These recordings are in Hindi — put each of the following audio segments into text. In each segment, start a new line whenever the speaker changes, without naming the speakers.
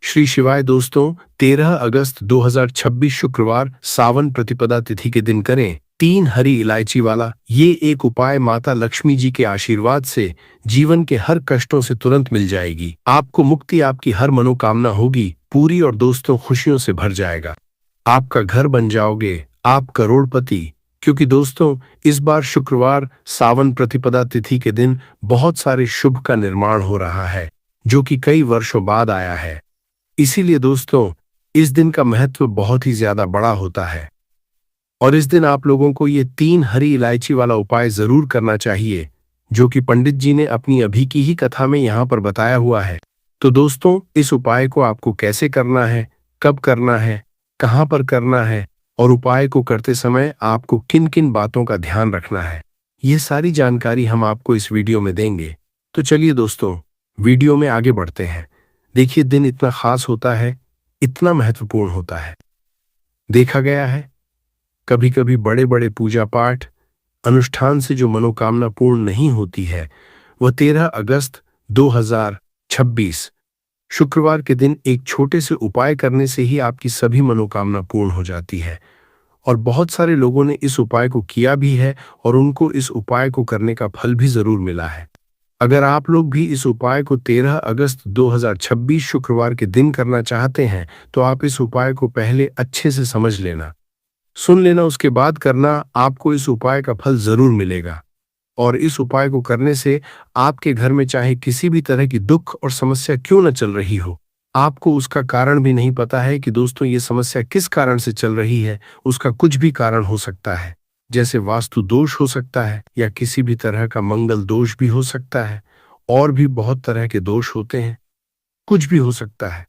श्री शिवाय दोस्तों, 13 अगस्त 2026 शुक्रवार सावन प्रतिपदा तिथि के दिन करें 3 हरी इलायची वाला ये एक उपाय माता लक्ष्मी जी के आशीर्वाद से जीवन के हर कष्टों से तुरंत मिल जाएगी। आपको मुक्ति, आपकी हर मनोकामना होगी पूरी और दोस्तों खुशियों से भर जाएगा। आपका घर बन जाओगे, आप करोड़पति। क्योंकि दोस्तों इस बार शुक्रवार सावन प्रतिपदा तिथि के दिन बहुत सारे शुभ का निर्माण हो रहा है जो कि कई वर्षों बाद आया है। इसीलिए दोस्तों इस दिन का महत्व बहुत ही ज्यादा बड़ा होता है और इस दिन आप लोगों को ये 3 हरी इलायची वाला उपाय जरूर करना चाहिए जो कि पंडित जी ने अपनी अभी की ही कथा में यहाँ पर बताया हुआ है। तो दोस्तों इस उपाय को आपको कैसे करना है, कब करना है, कहाँ पर करना है और उपाय को करते समय आपको किन किन बातों का ध्यान रखना है, ये सारी जानकारी हम आपको इस वीडियो में देंगे। तो चलिए दोस्तों वीडियो में आगे बढ़ते हैं। देखिए दिन इतना खास होता है, इतना महत्वपूर्ण होता है। देखा गया है कभी कभी बड़े बड़े पूजा पाठ अनुष्ठान से जो मनोकामना पूर्ण नहीं होती है वह 13 अगस्त 2026 शुक्रवार के दिन एक छोटे से उपाय करने से ही आपकी सभी मनोकामना पूर्ण हो जाती है। और बहुत सारे लोगों ने इस उपाय को किया भी है और उनको इस उपाय को करने का फल भी जरूर मिला है। अगर आप लोग भी इस उपाय को 13 अगस्त 2026 शुक्रवार के दिन करना चाहते हैं तो आप इस उपाय को पहले अच्छे से समझ लेना, सुन लेना, उसके बाद करना। आपको इस उपाय का फल जरूर मिलेगा और इस उपाय को करने से आपके घर में चाहे किसी भी तरह की दुख और समस्या क्यों न चल रही हो, आपको उसका कारण भी नहीं पता है कि दोस्तों ये समस्या किस कारण से चल रही है। उसका कुछ भी कारण हो सकता है, जैसे वास्तु दोष हो सकता है या किसी भी तरह का मंगल दोष भी हो सकता है, और भी बहुत तरह के दोष होते हैं, कुछ भी हो सकता है।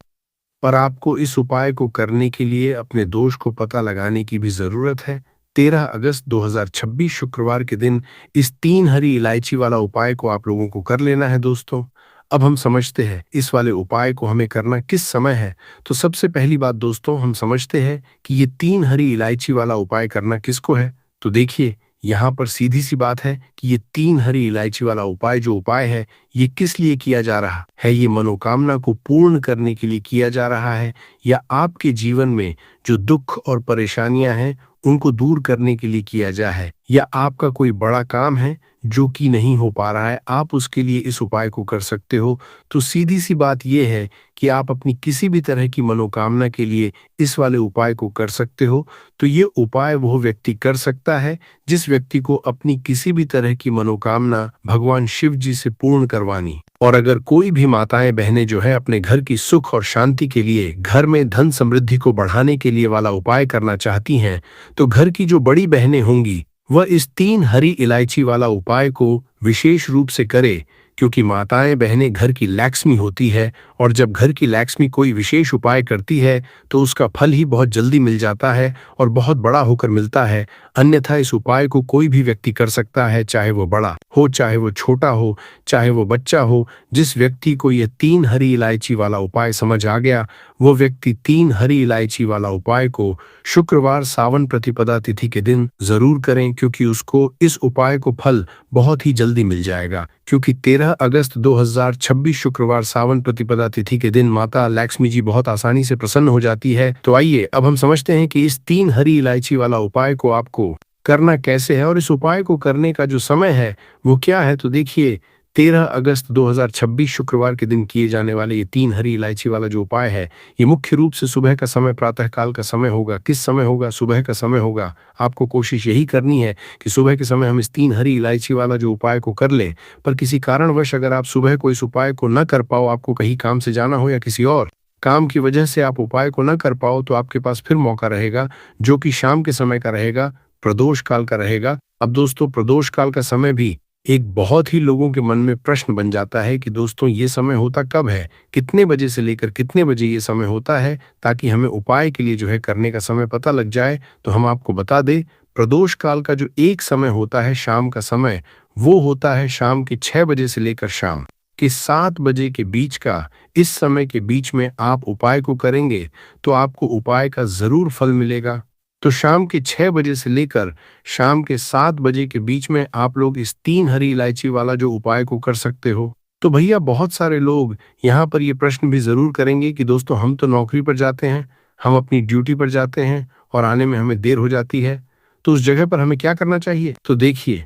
पर आपको इस उपाय को करने के लिए अपने दोष को पता लगाने की भी जरूरत है। 13 अगस्त 2026 शुक्रवार के दिन इस 3 हरी इलायची वाला उपाय को आप लोगों को कर लेना है। दोस्तों अब हम समझते हैं इस वाले उपाय को हमें करना किस समय है। तो सबसे पहली बात दोस्तों हम समझते हैं कि ये 3 हरी इलायची वाला उपाय करना किसको है। तो देखिए यहाँ पर सीधी सी बात है कि ये 3 हरी इलायची वाला उपाय जो उपाय है ये किस लिए किया जा रहा है। ये मनोकामना को पूर्ण करने के लिए किया जा रहा है या आपके जीवन में जो दुख और परेशानियां हैं उनको दूर करने के लिए किया जा है, या आपका कोई बड़ा काम है जो कि नहीं हो पा रहा है, आप उसके लिए इस उपाय को कर सकते हो। तो सीधी सी बात यह है कि आप अपनी किसी भी तरह की मनोकामना के लिए इस वाले उपाय को कर सकते हो। तो ये उपाय वो व्यक्ति कर सकता है जिस व्यक्ति को अपनी किसी भी तरह की मनोकामना भगवान शिव जी से पूर्ण करवानी। और अगर कोई भी माताएं बहनें जो है अपने घर की सुख और शांति के लिए, घर में धन समृद्धि को बढ़ाने के लिए वाला उपाय करना चाहती हैं तो घर की जो बड़ी बहनें होंगी वह इस 3 हरी इलायची वाला उपाय को विशेष रूप से करे, क्योंकि माताएं बहनें घर की लक्ष्मी होती है और जब घर की लक्ष्मी कोई विशेष उपाय करती है तो उसका फल ही बहुत जल्दी मिल जाता है और बहुत बड़ा होकर मिलता है। अन्यथा इस उपाय को कोई भी व्यक्ति कर सकता है, चाहे वो बड़ा हो, चाहे वो छोटा हो, चाहे वो बच्चा हो। जिस व्यक्ति को ये 3 हरी इलायची वाला उपाय समझ आ गया वो व्यक्ति 3 हरी इलायची वाला उपाय को शुक्रवार सावन प्रतिपदा तिथि के दिन जरूर करें, क्योंकि उसको इस उपाय को फल बहुत ही जल्दी मिल जाएगा। क्योंकि 13 अगस्त 2026 शुक्रवार सावन प्रतिपदा तिथि के दिन माता लक्ष्मी जी बहुत आसानी से प्रसन्न हो जाती है। तो आइए अब हम समझते हैं कि इस 3 हरी इलायची वाला उपाय को आपको करना कैसे है और इस उपाय को करने का जो समय है वो क्या है। तो देखिए 13 अगस्त 2026 शुक्रवार के दिन किए जाने वाले ये 3 हरी इलायची वाला जो उपाय है ये मुख्य रूप से सुबह का समय, प्रातः काल का समय होगा। किस समय होगा? सुबह का समय होगा। आपको कोशिश यही करनी है कि सुबह के समय हम इस 3 हरी इलायची वाला जो उपाय को कर लें। पर किसी कारणवश अगर आप सुबह को इस उपाय को न कर पाओ, आपको कहीं काम से जाना हो या किसी और काम की वजह से आप उपाय को न कर पाओ, तो आपके पास फिर मौका रहेगा जो कि शाम के समय का रहेगा, प्रदोष काल का रहेगा। अब दोस्तों प्रदोष काल का समय भी एक बहुत ही लोगों के मन में प्रश्न बन जाता है कि दोस्तों ये समय होता कब है, कितने बजे से लेकर कितने बजे ये समय होता है, ताकि हमें उपाय के लिए जो है करने का समय पता लग जाए। तो हम आपको बता दें प्रदोष काल का जो एक समय होता है शाम का समय, वो होता है शाम के 6 बजे से लेकर शाम के 7 बजे के बीच का। इस समय के बीच में आप उपाय को करेंगे तो आपको उपाय का जरूर फल मिलेगा। तो शाम के 6 बजे से लेकर शाम के 7 बजे के बीच में आप लोग इस 3 हरी इलायची वाला जो उपाय को कर सकते हो। तो भैया बहुत सारे लोग यहाँ पर ये प्रश्न भी जरूर करेंगे कि दोस्तों हम तो नौकरी पर जाते हैं, हम अपनी ड्यूटी पर जाते हैं और आने में हमें देर हो जाती है, तो उस जगह पर हमें क्या करना चाहिए? तो देखिए,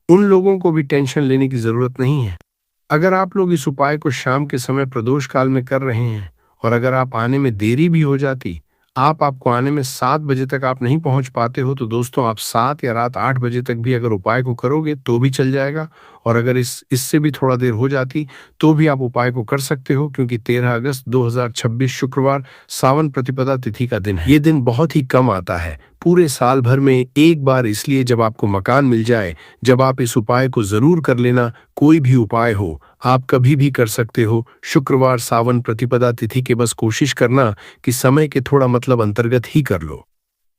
उन लोगों को भी टेंशन लेने की जरूरत नहीं है। अगर आप लोग इस उपाय को शाम के समय प्रदोष काल में कर रहे हैं और अगर आप आने में देरी भी हो जाती, आपको आने में 7 बजे तक आप नहीं पहुंच पाते हो, तो दोस्तों आप 7 या रात 8 बजे तक भी अगर उपाय को करोगे तो भी चल जाएगा। और अगर इससे भी थोड़ा देर हो जाती तो भी आप उपाय को कर सकते हो, क्योंकि 13 अगस्त 2026 शुक्रवार सावन प्रतिपदा तिथि का दिन है। ये दिन बहुत ही कम आता है, पूरे साल भर में एक बार, इसलिए जब आपको मकान मिल जाए, जब आप इस उपाय को जरूर कर लेना। कोई भी उपाय हो, आप कभी भी कर सकते हो। शुक्रवार सावन प्रतिपदा तिथि के बस कोशिश करना कि समय के थोड़ा मतलब अंतर्गत ही कर लो।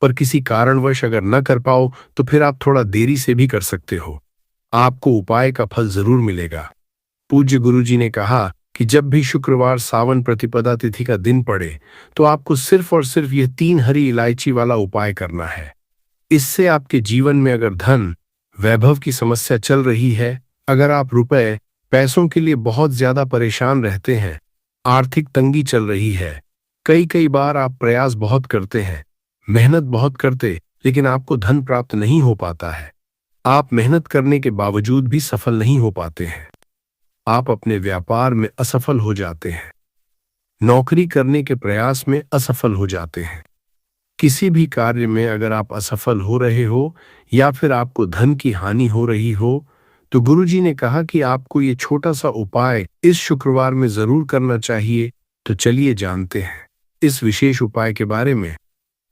पर किसी कारणवश अगर न कर पाओ तो फिर आप थोड़ा देरी से भी कर सकते हो, आपको उपाय का फल जरूर मिलेगा। पूज्य गुरुजी ने कहा कि जब भी शुक्रवार सावन प्रतिपदा तिथि का दिन पड़े तो आपको सिर्फ और सिर्फ यह 3 हरी इलायची वाला उपाय करना है। इससे आपके जीवन में अगर धन वैभव की समस्या चल रही है, अगर आप रुपए पैसों के लिए बहुत ज्यादा परेशान रहते हैं, आर्थिक तंगी चल रही है, कई कई बार आप प्रयास बहुत करते हैं, मेहनत बहुत करते, लेकिन आपको धन प्राप्त नहीं हो पाता है, आप मेहनत करने के बावजूद भी सफल नहीं हो पाते हैं, आप अपने व्यापार में असफल हो जाते हैं, नौकरी करने के प्रयास में असफल हो जाते हैं, किसी भी कार्य में अगर आप असफल हो रहे हो या फिर आपको धन की हानि हो रही हो, तो गुरुजी ने कहा कि आपको ये छोटा सा उपाय इस शुक्रवार में जरूर करना चाहिए। तो चलिए जानते हैं इस विशेष उपाय के बारे में।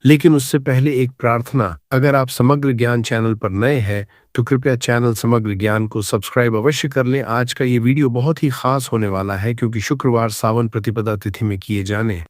लेकिन उससे पहले एक प्रार्थना, अगर आप समग्र ज्ञान चैनल पर नए हैं तो कृपया चैनल समग्र ज्ञान को सब्सक्राइब अवश्य कर लें। आज का ये वीडियो बहुत ही खास होने वाला है, क्योंकि शुक्रवार सावन प्रतिपदा तिथि में किए जाने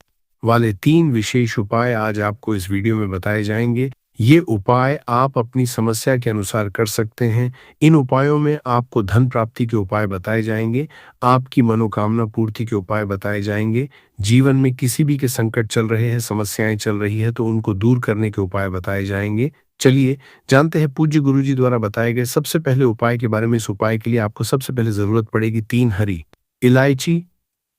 वाले 3 विशेष उपाय आज आपको इस वीडियो में बताए जाएंगे। ये उपाय आप अपनी समस्या के अनुसार कर सकते हैं। इन उपायों में आपको धन प्राप्ति के उपाय बताए जाएंगे, आपकी मनोकामना पूर्ति के उपाय बताए जाएंगे, जीवन में किसी भी के संकट चल रहे हैं, समस्याएं चल रही है तो उनको दूर करने के उपाय बताए जाएंगे। चलिए जानते हैं पूज्य गुरुजी द्वारा बताए गए सबसे पहले उपाय के बारे में। इस उपाय के लिए आपको सबसे पहले जरूरत पड़ेगी 3 हरी इलायची।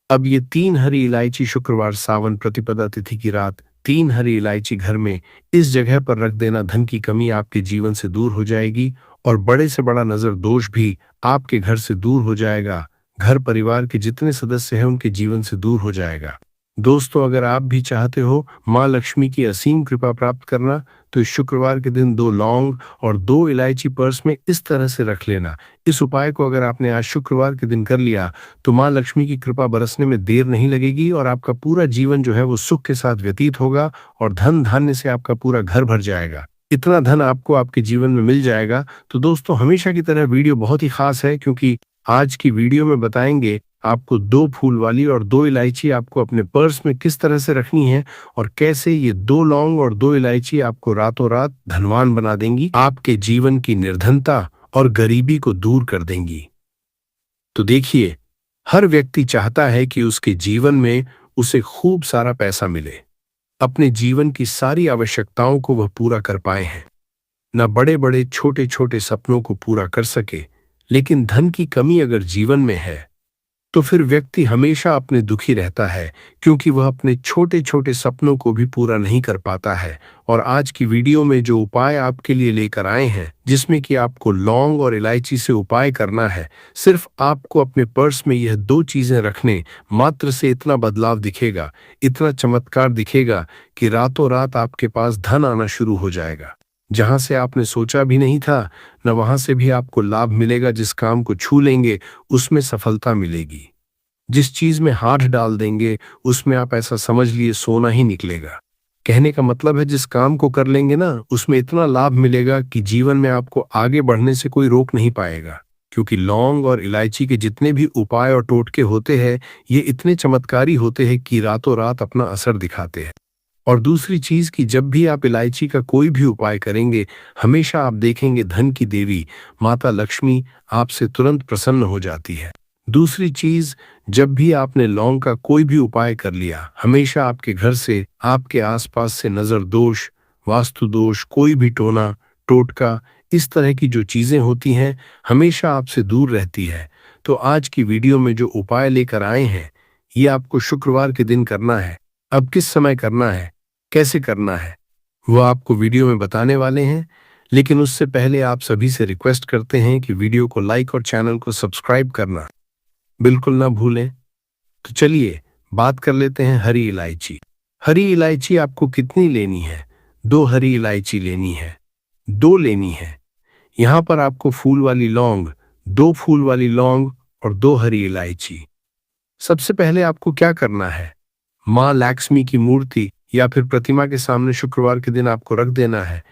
अब ये 3 हरी इलायची शुक्रवार सावन प्रतिपदा तिथि की रात 3 हरी इलायची घर में इस जगह पर रख देना। धन की कमी आपके जीवन से दूर हो जाएगी और बड़े से बड़ा नजर दोष भी आपके घर से दूर हो जाएगा। घर परिवार के जितने सदस्य हैं उनके जीवन से दूर हो जाएगा। दोस्तों, अगर आप भी चाहते हो माँ लक्ष्मी की असीम कृपा प्राप्त करना, तो इस शुक्रवार के दिन 2 लौंग और 2 इलायची पर्स में इस तरह से रख लेना। इस उपाय को अगर आपने आज शुक्रवार के दिन कर लिया तो माँ लक्ष्मी की कृपा बरसने में देर नहीं लगेगी और आपका पूरा जीवन जो है वो सुख के साथ व्यतीत होगा और धन धान्य से आपका पूरा घर भर जाएगा। इतना धन आपको आपके जीवन में मिल जाएगा। तो दोस्तों, हमेशा की तरह वीडियो बहुत ही खास है, क्योंकि आज की वीडियो में बताएंगे आपको 2 फूल वाली और 2 इलायची आपको अपने पर्स में किस तरह से रखनी है और कैसे ये 2 लौंग और 2 इलायची आपको रातों रात धनवान बना देंगी, आपके जीवन की निर्धनता और गरीबी को दूर कर देंगी। तो देखिए, हर व्यक्ति चाहता है कि उसके जीवन में उसे खूब सारा पैसा मिले, अपने जीवन की सारी आवश्यकताओं को वह पूरा कर पाए हैं, न बड़े बड़े छोटे छोटे सपनों को पूरा कर सके। लेकिन धन की कमी अगर जीवन में है तो फिर व्यक्ति हमेशा अपने दुखी रहता है, क्योंकि वह अपने छोटे छोटे सपनों को भी पूरा नहीं कर पाता है। और आज की वीडियो में जो उपाय आपके लिए लेकर आए हैं, जिसमें कि आपको लौंग और इलायची से उपाय करना है, सिर्फ आपको अपने पर्स में यह 2 चीजें रखने मात्र से इतना बदलाव दिखेगा, इतना चमत्कार दिखेगा कि रातों रात आपके पास धन आना शुरू हो जाएगा। जहां से आपने सोचा भी नहीं था, न वहां से भी आपको लाभ मिलेगा। जिस काम को छू लेंगे उसमें सफलता मिलेगी, जिस चीज में हाथ डाल देंगे उसमें आप ऐसा समझ लिए सोना ही निकलेगा। कहने का मतलब है, जिस काम को कर लेंगे ना, उसमें इतना लाभ मिलेगा कि जीवन में आपको आगे बढ़ने से कोई रोक नहीं पाएगा। क्योंकि लौंग और इलायची के जितने भी उपाय और टोटके होते हैं, ये इतने चमत्कारी होते हैं कि रातों रात अपना असर दिखाते हैं। और दूसरी चीज कि जब भी आप इलायची का कोई भी उपाय करेंगे, हमेशा आप देखेंगे धन की देवी माता लक्ष्मी आपसे तुरंत प्रसन्न हो जाती है। दूसरी चीज, जब भी आपने लौंग का कोई भी उपाय कर लिया, हमेशा आपके घर से, आपके आसपास से नजर दोष, वास्तु दोष, कोई भी टोना टोटका, इस तरह की जो चीजें होती हैं, हमेशा आपसे दूर रहती है। तो आज की वीडियो में जो उपाय लेकर आए हैं ये आपको शुक्रवार के दिन करना है। अब किस समय करना है, कैसे करना है, वो आपको वीडियो में बताने वाले हैं। लेकिन उससे पहले आप सभी से रिक्वेस्ट करते हैं कि वीडियो को लाइक और चैनल को सब्सक्राइब करना बिल्कुल ना भूलें। तो चलिए बात कर लेते हैं हरी इलायची। हरी इलायची आपको कितनी लेनी है? 2 हरी इलायची लेनी है, 2 लेनी है। यहाँ पर आपको फूल वाली लौंग, 2 फूल वाली लौंग और 2 हरी इलायची। सबसे पहले आपको क्या करना है, माँ लक्ष्मी की मूर्ति या फिर प्रतिमा के सामने शुक्रवार के दिन आपको रख देना है।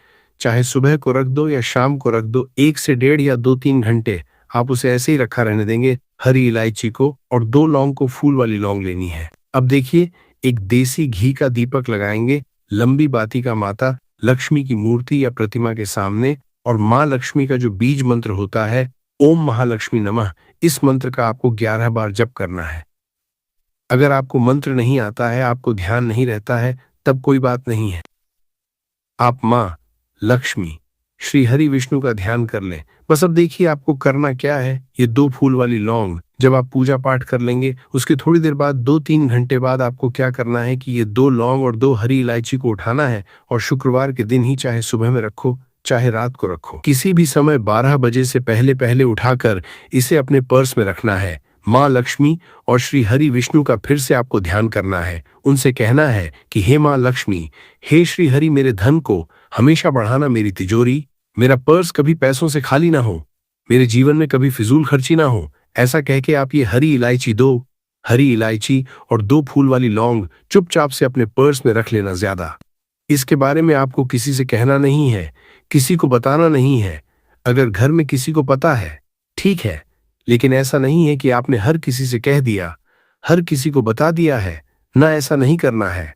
चाहे सुबह को रख दो या शाम को रख दो, 1 से 1.5 या 2-3 घंटे आप उसे ऐसे ही रखा रहने देंगे। हरी इलायची को और 2 लौंग को फूल वाली लौंग लेनी है। अब देखिए, एक देसी घी का दीपक लगाएंगे लंबी बाती का माता लक्ष्मी की मूर्ति या प्रतिमा के सामने, और माँ लक्ष्मी का जो बीज मंत्र होता है, ओम महालक्ष्मी नमः, इस मंत्र का आपको 11 बार जप करना है। अगर आपको मंत्र नहीं आता है, आपको ध्यान नहीं रहता है, तब कोई बात नहीं है, आप माँ लक्ष्मी श्री हरि विष्णु का ध्यान कर लें। बस अब देखिए आपको करना क्या है। ये 2 फूल वाली लौंग जब आप पूजा पाठ कर लेंगे, उसके थोड़ी देर बाद 2-3 घंटे बाद आपको क्या करना है कि ये 2 लौंग और 2 हरी इलायची को उठाना है और शुक्रवार के दिन ही, चाहे सुबह में रखो चाहे रात को रखो, किसी भी समय 12 बजे से पहले पहले उठाकर इसे अपने पर्स में रखना है। माँ लक्ष्मी और श्री हरि विष्णु का फिर से आपको ध्यान करना है। उनसे कहना है कि हे माँ लक्ष्मी, हे श्री हरि, मेरे धन को हमेशा बढ़ाना, मेरी तिजोरी, मेरा पर्स कभी पैसों से खाली ना हो, मेरे जीवन में कभी फिजूल खर्ची ना हो। ऐसा कह के आप ये हरी इलायची, 2 हरी इलायची और 2 फूल वाली लौंग चुपचाप से अपने पर्स में रख लेना। ज्यादा इसके बारे में आपको किसी से कहना नहीं है, किसी को बताना नहीं है। अगर घर में किसी को पता है ठीक है, लेकिन ऐसा नहीं है कि आपने हर किसी से कह दिया, हर किसी को बता दिया है ना, ऐसा नहीं करना है।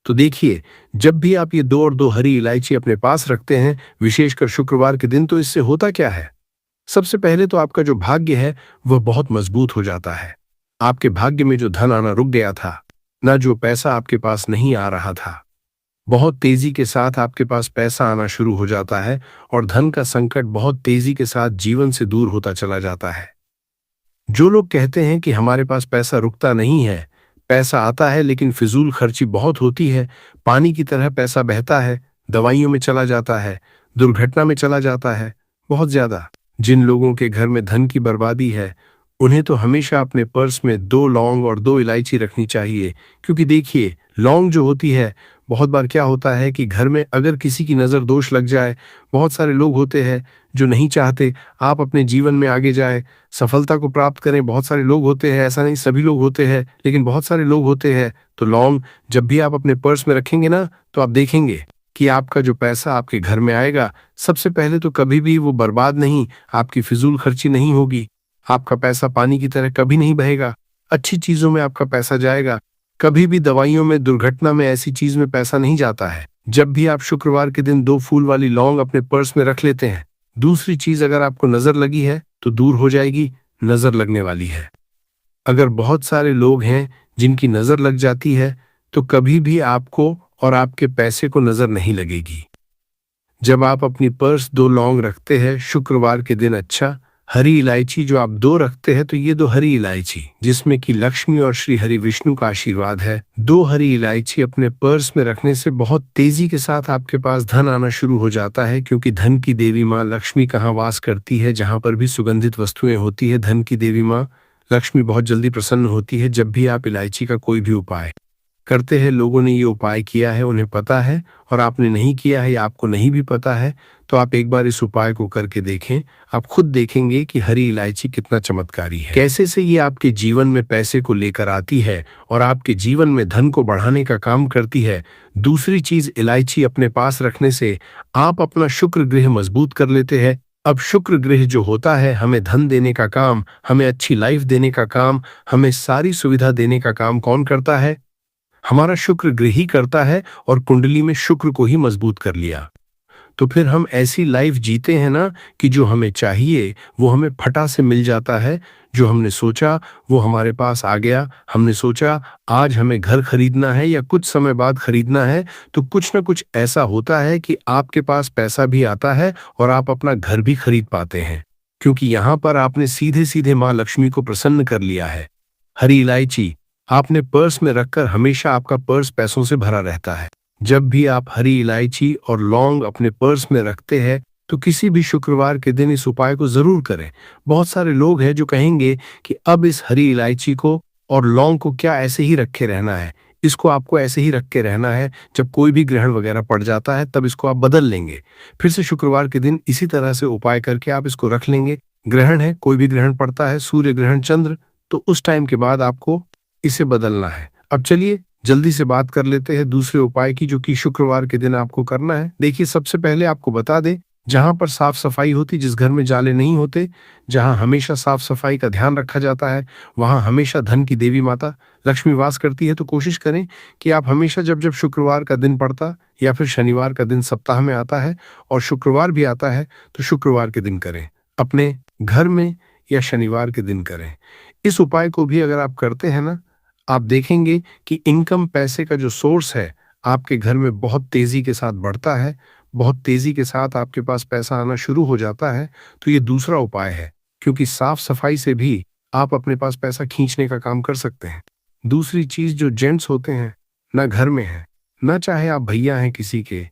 तो देखिए, जब भी आप ये 2 और 2 हरी इलायची अपने पास रखते हैं, विशेषकर शुक्रवार के दिन, तो इससे होता क्या है, सबसे पहले तो आपका जो भाग्य है वह बहुत मजबूत हो जाता है। आपके भाग्य में जो धन आना रुक गया था, ना जो पैसा आपके पास नहीं आ रहा था, बहुत तेजी के साथ आपके पास पैसा आना शुरू हो जाता है और धन का संकट बहुत तेजी के साथ जीवन से दूर होता चला जाता है। जो लोग कहते हैं कि हमारे पास पैसा रुकता नहीं है, पैसा आता है लेकिन फिजूल खर्ची बहुत होती है, पानी की तरह पैसा बहता है, दवाइयों में चला जाता है, दुर्घटना में चला जाता है, बहुत ज्यादा जिन लोगों के घर में धन की बर्बादी है, उन्हें तो हमेशा अपने पर्स में 2 लौंग और 2 इलायची रखनी चाहिए। क्योंकि देखिए, लौंग जो होती है, बहुत बार क्या होता है कि घर में अगर किसी की नज़र दोष लग जाए, बहुत सारे लोग होते हैं जो नहीं चाहते आप अपने जीवन में आगे जाए, सफलता को प्राप्त करें। बहुत सारे लोग होते हैं, ऐसा नहीं सभी लोग होते हैं, लेकिन बहुत सारे लोग होते हैं। तो लौंग जब भी आप अपने पर्स में रखेंगे ना, तो आप देखेंगे कि आपका जो पैसा आपके घर में आएगा, सबसे पहले तो कभी भी वो बर्बाद नहीं, आपकी फिजूल खर्ची नहीं होगी, आपका पैसा पानी की तरह कभी नहीं बहेगा, अच्छी चीजों में आपका पैसा जाएगा। कभी भी दवाइयों में, दुर्घटना में, ऐसी चीज में पैसा नहीं जाता है। जब भी आप शुक्रवार के दिन 2 फूल वाली लौंग अपने पर्स में रख लेते हैं। दूसरी चीज, अगर आपको नजर लगी है तो दूर हो जाएगी, नजर लगने वाली है। अगर बहुत सारे लोग हैं जिनकी नजर लग जाती है, तो कभी भी आपको और आपके पैसे को नजर नहीं लगेगी। जब आप अपनी पर्स 2 लौंग रखते हैं शुक्रवार के दिन, अच्छा हरी इलायची जो आप 2 रखते हैं, तो ये 2 हरी इलायची जिसमें कि लक्ष्मी और श्री हरि विष्णु का आशीर्वाद है, 2 हरी इलायची अपने पर्स में रखने से बहुत तेजी के साथ आपके पास धन आना शुरू हो जाता है। क्योंकि धन की देवी माँ लक्ष्मी कहाँ वास करती है, जहां पर भी सुगंधित वस्तुएं होती है, धन की देवी माँ लक्ष्मी बहुत जल्दी प्रसन्न होती है। जब भी आप इलायची का कोई भी उपाय करते हैं, लोगों ने ये उपाय किया है, उन्हें पता है, और आपने नहीं किया है या आपको नहीं भी पता है, तो आप एक बार इस उपाय को करके देखें। आप खुद देखेंगे कि हरी इलायची कितना चमत्कारी है, कैसे से ये आपके जीवन में पैसे को लेकर आती है और आपके जीवन में धन को बढ़ाने का काम करती है। दूसरी चीज, इलायची अपने पास रखने से आप अपना शुक्र ग्रह मजबूत कर लेते हैं। अब शुक्र ग्रह जो होता है, हमें धन देने का काम, हमें अच्छी लाइफ देने का काम, हमें सारी सुविधा देने का काम कौन करता है? हमारा शुक्र ग्रह ही करता है। और कुंडली में शुक्र को ही मजबूत कर लिया तो फिर हम ऐसी लाइफ जीते हैं ना कि जो हमें चाहिए वो हमें फटा से मिल जाता है। जो हमने सोचा वो हमारे पास आ गया। हमने सोचा आज हमें घर खरीदना है या कुछ समय बाद खरीदना है, तो कुछ ना कुछ ऐसा होता है कि आपके पास पैसा भी आता है और आप अपना घर भी खरीद पाते हैं। क्योंकि यहाँ पर आपने सीधे सीधे माँ लक्ष्मी को प्रसन्न कर लिया है। हरी इलायची आपने पर्स में रखकर हमेशा आपका पर्स पैसों से भरा रहता है। जब भी आप हरी इलायची और लौंग अपने पर्स में रखते हैं तो किसी भी शुक्रवार के दिन इस उपाय को जरूर करें। बहुत सारे लोग हैं जो कहेंगे कि अब इस हरी इलायची को और लौंग को क्या ऐसे ही रखे रहना है, इसको आपको ऐसे ही रख के रहना है, जब कोई भी ग्रहण वगैरह पड़ जाता है तब इसको आप बदल लेंगे। फिर से शुक्रवार के दिन इसी तरह से उपाय करके आप इसको रख लेंगे। ग्रहण है, कोई भी ग्रहण पड़ता है, सूर्य ग्रहण, चंद्र, तो उस टाइम के बाद आपको इसे बदलना है। अब चलिए जल्दी से बात कर लेते हैं दूसरे उपाय की, जो कि शुक्रवार के दिन आपको करना है। देखिए, सबसे पहले आपको बता दें, जहां पर साफ सफाई होती, जिस घर में जाले नहीं होते, जहां हमेशा साफ सफाई का ध्यान रखा जाता है, वहां हमेशा धन की देवी माता लक्ष्मी वास करती है। तो कोशिश करें कि आप हमेशा जब जब शुक्रवार का दिन पड़ता या फिर शनिवार का दिन सप्ताह में आता है और शुक्रवार भी आता है तो शुक्रवार के दिन करें, अपने घर में, या शनिवार के दिन करें। इस उपाय को भी अगर आप करते हैं ना, आप देखेंगे कि इनकम, पैसे का जो सोर्स है आपके घर में बहुत तेजी के साथ बढ़ता है, बहुत तेजी के साथ आपके पास पैसा आना शुरू हो जाता है। तो ये दूसरा उपाय है, क्योंकि साफ सफाई से भी आप अपने पास पैसा खींचने का काम कर सकते हैं। दूसरी चीज, जो जेंट्स होते हैं ना घर में है, ना चाहे आप भैया हैं किसी के,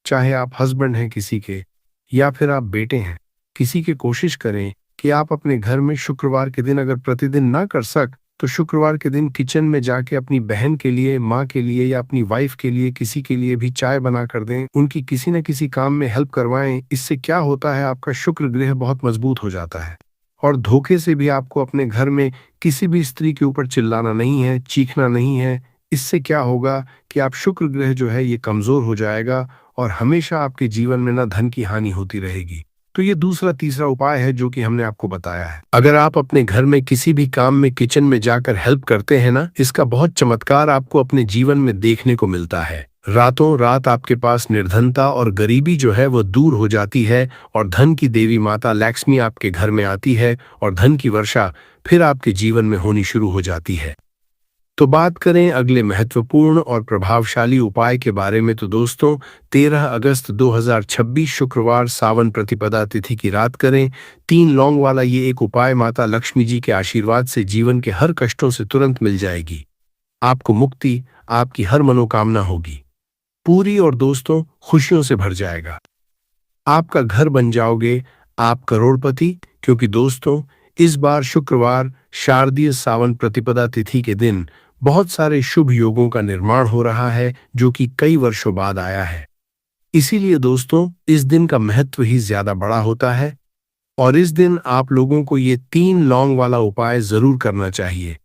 चाहे आप हस्बैंड हैं किसी के, या फिर आप बेटे हैं किसी के, कोशिश करें कि आप अपने घर में शुक्रवार के दिन, अगर प्रतिदिन ना कर सक तो शुक्रवार के दिन किचन में जाके अपनी बहन के लिए, माँ के लिए या अपनी वाइफ के लिए, किसी के लिए भी चाय बना कर दें, उनकी किसी न किसी काम में हेल्प करवाएं। इससे क्या होता है, आपका शुक्र ग्रह बहुत मजबूत हो जाता है। और धोखे से भी आपको अपने घर में किसी भी स्त्री के ऊपर चिल्लाना नहीं है, चीखना नहीं है। इससे क्या होगा कि आप शुक्र ग्रह जो है ये कमजोर हो जाएगा और हमेशा आपके जीवन में ना धन की हानि होती रहेगी। तो ये दूसरा तीसरा उपाय है जो कि हमने आपको बताया है। अगर आप अपने घर में किसी भी काम में किचन में जाकर हेल्प करते हैं ना, इसका बहुत चमत्कार आपको अपने जीवन में देखने को मिलता है। रातों रात आपके पास निर्धनता और गरीबी जो है वो दूर हो जाती है और धन की देवी माता लक्ष्मी आपके घर में आती है और धन की वर्षा फिर आपके जीवन में होनी शुरू हो जाती है। तो बात करें अगले महत्वपूर्ण और प्रभावशाली उपाय के बारे में, तो दोस्तों 13 अगस्त 2026 शुक्रवार सावन प्रतिपदा तिथि की रात करें। 3 लौंग वाला ये एक उपाय माता लक्ष्मी जी के आशीर्वाद से जीवन के हर कष्टों से तुरंत मिल जाएगी। आपको मुक्ति, आपकी हर मनोकामना होगी पूरी और दोस्तों खुशियों से भर जाएगा। आपका घर बन जाओगे आप करोड़पति, क्योंकि दोस्तों इस बार शुक्रवार शारदीय सावन प्रतिपदा तिथि के दिन बहुत सारे शुभ योगों का निर्माण हो रहा है, जो कि कई वर्षों बाद आया है। इसीलिए दोस्तों इस दिन का महत्व ही ज्यादा बड़ा होता है और इस दिन आप लोगों को ये 3 लौंग वाला उपाय जरूर करना चाहिए,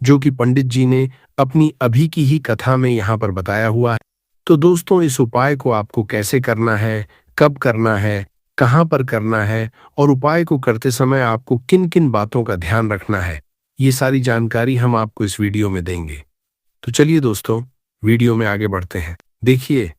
जो कि पंडित जी ने अपनी अभी की ही कथा में यहाँ पर बताया हुआ है। तो दोस्तों इस उपाय को आपको कैसे करना है, कब करना है, कहाँ पर करना है और उपाय को करते समय आपको किन किन बातों का ध्यान रखना है, ये सारी जानकारी हम आपको इस वीडियो में देंगे। तो चलिए दोस्तों वीडियो में आगे बढ़ते हैं। देखिए,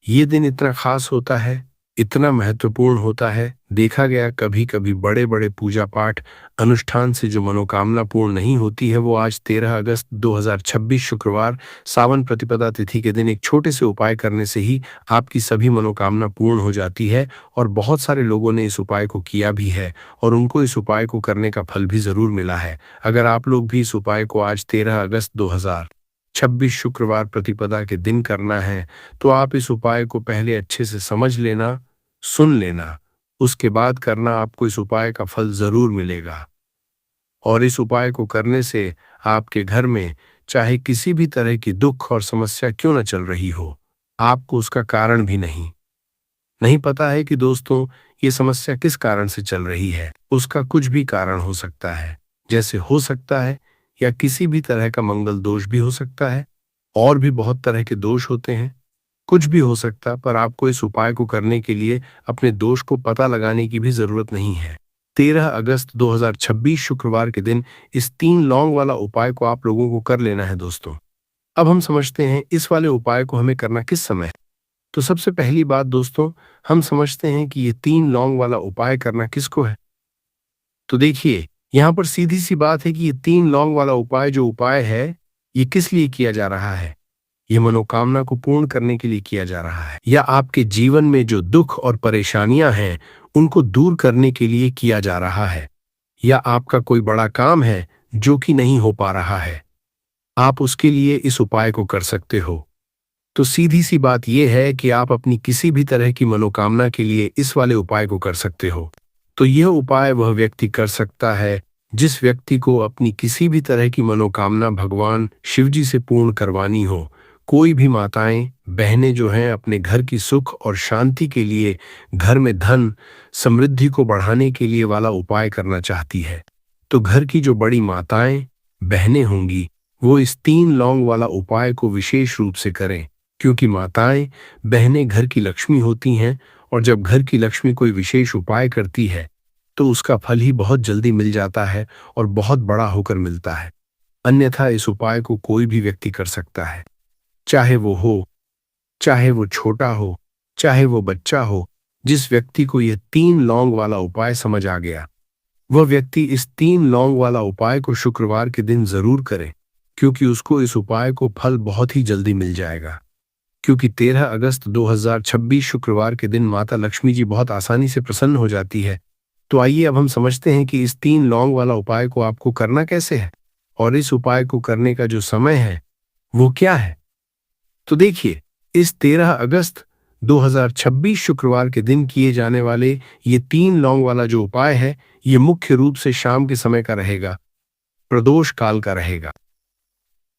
ये दिन इतना खास होता है, इतना महत्वपूर्ण होता है। देखा गया कभी कभी बड़े बड़े पूजा पाठ अनुष्ठान से जो मनोकामना पूर्ण नहीं होती है, वो आज 13 अगस्त 2026 शुक्रवार सावन प्रतिपदा तिथि के दिन एक छोटे से उपाय करने से ही आपकी सभी मनोकामना पूर्ण हो जाती है। और बहुत सारे लोगों ने इस उपाय को किया भी है और उनको इस उपाय को करने का फल भी जरूर मिला है। अगर आप लोग भी इस उपाय को आज 13 अगस्त 2026 शुक्रवार प्रतिपदा के दिन करना है, तो आप इस उपाय को पहले अच्छे से समझ लेना, सुन लेना, उसके बाद करना। आपको इस उपाय का फल जरूर मिलेगा और इस उपाय को करने से आपके घर में चाहे किसी भी तरह की दुख और समस्या क्यों न चल रही हो, आपको उसका कारण भी नहीं पता है कि दोस्तों ये समस्या किस कारण से चल रही है। उसका कुछ भी कारण हो सकता है, जैसे हो सकता है या किसी भी तरह का मंगल दोष भी हो सकता है, और भी बहुत तरह के दोष होते हैं, कुछ भी हो सकता। पर आपको इस उपाय को करने के लिए अपने दोष को पता लगाने की भी जरूरत नहीं है। 13 अगस्त 2026 शुक्रवार के दिन इस 3 लौंग वाला उपाय को आप लोगों को कर लेना है दोस्तों। अब हम समझते हैं इस वाले उपाय को हमें करना किस समय। तो सबसे पहली बात दोस्तों, हम समझते हैं कि ये 3 लौंग वाला उपाय करना किसको है। तो देखिए, यहाँ पर सीधी सी बात है कि ये 3 लौंग वाला उपाय जो उपाय है, ये किस लिए किया जा रहा है। ये मनोकामना को पूर्ण करने के लिए किया जा रहा है, या आपके जीवन में जो दुख और परेशानियां हैं उनको दूर करने के लिए किया जा रहा है, या आपका कोई बड़ा काम है जो कि नहीं हो पा रहा है, आप उसके लिए इस उपाय को कर सकते हो। तो सीधी सी बात यह है कि आप अपनी किसी भी तरह की मनोकामना के लिए इस वाले उपाय को कर सकते हो। तो यह उपाय वह व्यक्ति कर सकता है जिस व्यक्ति को अपनी किसी भी तरह की मनोकामना भगवान शिवजी से पूर्ण करवानी हो। कोई भी माताएं बहनें जो हैं अपने घर की सुख और शांति के लिए, घर में धन समृद्धि को बढ़ाने के लिए वाला उपाय करना चाहती है, तो घर की जो बड़ी माताएं बहनें होंगी वो इस 3 लौंग वाला उपाय को विशेष रूप से करें, क्योंकि माताएं बहनें घर की लक्ष्मी होती हैं, और जब घर की लक्ष्मी कोई विशेष उपाय करती है तो उसका फल ही बहुत जल्दी मिल जाता है और बहुत बड़ा होकर मिलता है। अन्यथा इस उपाय को कोई भी व्यक्ति कर सकता है, चाहे वो हो, चाहे वो छोटा हो, चाहे वो बच्चा हो। जिस व्यक्ति को यह 3 लौंग वाला उपाय समझ आ गया, वह व्यक्ति इस 3 लौंग वाला उपाय को शुक्रवार के दिन जरूर करे, क्योंकि उसको इस उपाय को फल बहुत ही जल्दी मिल जाएगा। क्योंकि 13 अगस्त 2026 शुक्रवार के दिन माता लक्ष्मी जी बहुत आसानी से प्रसन्न हो जाती है। तो आइए अब हम समझते हैं कि इस 3 लौंग वाला उपाय को आपको करना कैसे है, और इस उपाय को करने का जो समय है वो क्या है। तो देखिए, इस 13 अगस्त 2026 शुक्रवार के दिन किए जाने वाले ये 3 लौंग वाला जो उपाय है, ये मुख्य रूप से शाम के समय का रहेगा, प्रदोष काल का रहेगा।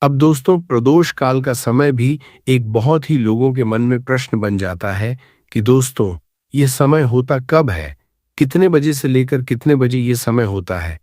अब दोस्तों, प्रदोष काल का समय भी एक बहुत ही लोगों के मन में प्रश्न बन जाता है कि दोस्तों यह समय होता कब है, कितने बजे से लेकर कितने बजे ये समय होता है,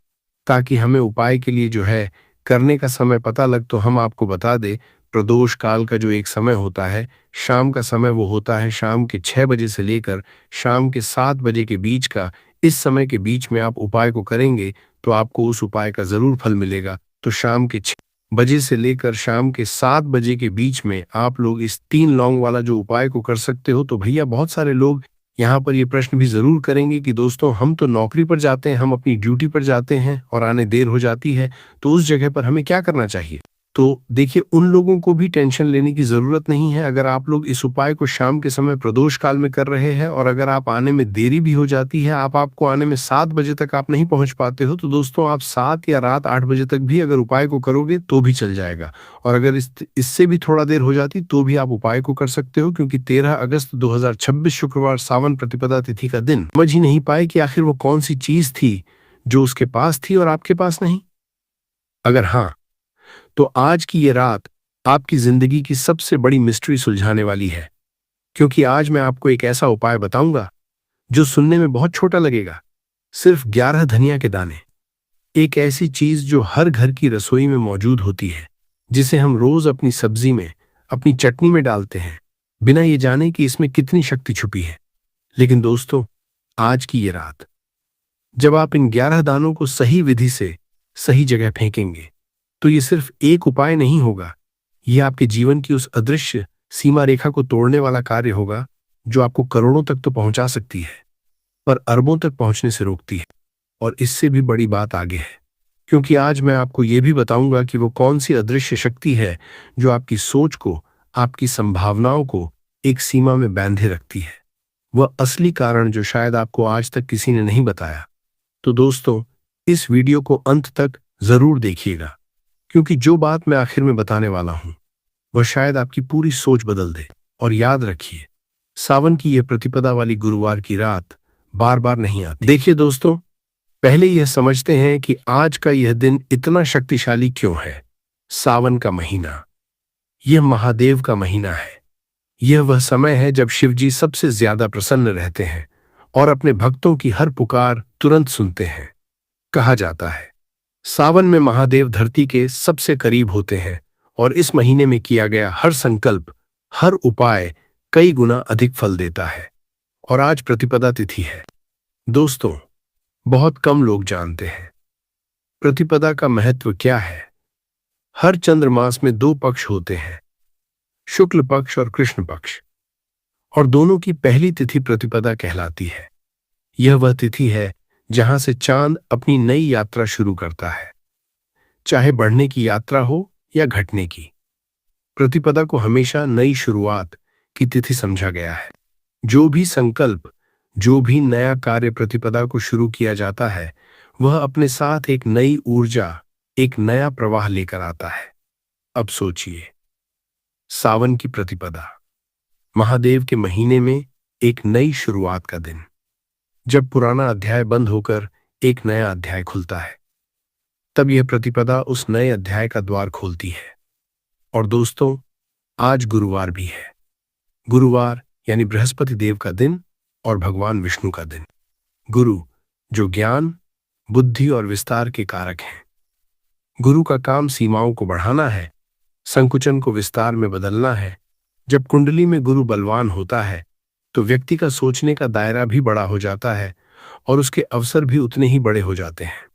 ताकि हमें उपाय के लिए जो है करने का समय पता लग। तो हम आपको बता दें, प्रदोष काल का जो एक समय होता है, शाम का समय, वो होता है शाम के 6 बजे से लेकर शाम के 7 बजे के बीच का। इस समय के बीच में आप उपाय को करेंगे तो आपको उस उपाय का जरूर फल मिलेगा। तो शाम के 6 बजे से लेकर शाम के 7 बजे के बीच में आप लोग इस 3 लौंग वाला जो उपाय को कर सकते हो। तो भैया, बहुत सारे लोग यहाँ पर ये प्रश्न भी जरूर करेंगे कि दोस्तों हम तो नौकरी पर जाते हैं, हम अपनी ड्यूटी पर जाते हैं और आने देर हो जाती है, तो उस जगह पर हमें क्या करना चाहिए। तो देखिए, उन लोगों को भी टेंशन लेने की जरूरत नहीं है। अगर आप लोग इस उपाय को शाम के समय प्रदोष काल में कर रहे हैं और अगर आप आने में देरी भी हो जाती है, आपको आने में 7 बजे तक आप नहीं पहुंच पाते हो, तो दोस्तों आप 7 या रात 8 बजे तक भी अगर उपाय को करोगे तो भी चल जाएगा। और अगर इससे भी थोड़ा देर हो जाती तो भी आप उपाय को कर सकते हो, क्योंकि 13 अगस्त 2026 शुक्रवार सावन प्रतिपदा तिथि का दिन समझ ही नहीं पाए कि आखिर वो कौन सी चीज थी जो उसके पास थी और आपके पास नहीं। अगर हाँ, तो आज की ये रात आपकी जिंदगी की सबसे बड़ी मिस्ट्री सुलझाने वाली है, क्योंकि आज मैं आपको एक ऐसा उपाय बताऊंगा जो सुनने में बहुत छोटा लगेगा। सिर्फ 11 धनिया के दाने, एक ऐसी चीज जो हर घर की रसोई में मौजूद होती है, जिसे हम रोज अपनी सब्जी में, अपनी चटनी में डालते हैं, बिना ये जाने कि इसमें कितनी शक्ति छुपी है। लेकिन दोस्तों, आज की ये रात जब आप इन 11 दानों को सही विधि से सही जगह फेंकेंगे, तो ये सिर्फ एक उपाय नहीं होगा, ये आपके जीवन की उस अदृश्य सीमा रेखा को तोड़ने वाला कार्य होगा जो आपको करोड़ों तक तो पहुंचा सकती है, पर अरबों तक पहुंचने से रोकती है। और इससे भी बड़ी बात आगे है, क्योंकि आज मैं आपको यह भी बताऊंगा कि वो कौन सी अदृश्य शक्ति है जो आपकी सोच को, आपकी संभावनाओं को एक सीमा में बांधे रखती है। वह असली कारण जो शायद आपको आज तक किसी ने नहीं बताया। तो दोस्तों, इस वीडियो को अंत तक जरूर देखिएगा, क्योंकि जो बात मैं आखिर में बताने वाला हूं वह शायद आपकी पूरी सोच बदल दे। और याद रखिए, सावन की यह प्रतिपदा वाली गुरुवार की रात बार बार नहीं आती। देखिए दोस्तों, पहले यह समझते हैं कि आज का यह दिन इतना शक्तिशाली क्यों है। सावन का महीना, यह महादेव का महीना है। यह वह समय है जब शिवजी सबसे ज्यादा प्रसन्न रहते हैं और अपने भक्तों की हर पुकार तुरंत सुनते हैं। कहा जाता है, सावन में महादेव धरती के सबसे करीब होते हैं और इस महीने में किया गया हर संकल्प, हर उपाय कई गुना अधिक फल देता है। और आज प्रतिपदा तिथि है। दोस्तों, बहुत कम लोग जानते हैं प्रतिपदा का महत्व क्या है। हर चंद्रमास में 2 पक्ष होते हैं, शुक्ल पक्ष और कृष्ण पक्ष, और दोनों की पहली तिथि प्रतिपदा कहलाती है। यह वह तिथि है जहां से चांद अपनी नई यात्रा शुरू करता है, चाहे बढ़ने की यात्रा हो या घटने की। प्रतिपदा को हमेशा नई शुरुआत की तिथि समझा गया है। जो भी संकल्प, जो भी नया कार्य प्रतिपदा को शुरू किया जाता है वह अपने साथ एक नई ऊर्जा, एक नया प्रवाह लेकर आता है। अब सोचिए, सावन की प्रतिपदा, महादेव के महीने में एक नई शुरुआत का दिन, जब पुराना अध्याय बंद होकर एक नया अध्याय खुलता है, तब यह प्रतिपदा उस नए अध्याय का द्वार खोलती है। और दोस्तों, आज गुरुवार भी है। गुरुवार यानी बृहस्पति देव का दिन और भगवान विष्णु का दिन। गुरु, जो ज्ञान, बुद्धि और विस्तार के कारक हैं। गुरु का काम सीमाओं को बढ़ाना है, संकुचन को विस्तार में बदलना है। जब कुंडली में गुरु बलवान होता है तो व्यक्ति का सोचने का दायरा भी बड़ा हो जाता है और उसके अवसर भी उतने ही बड़े हो जाते हैं।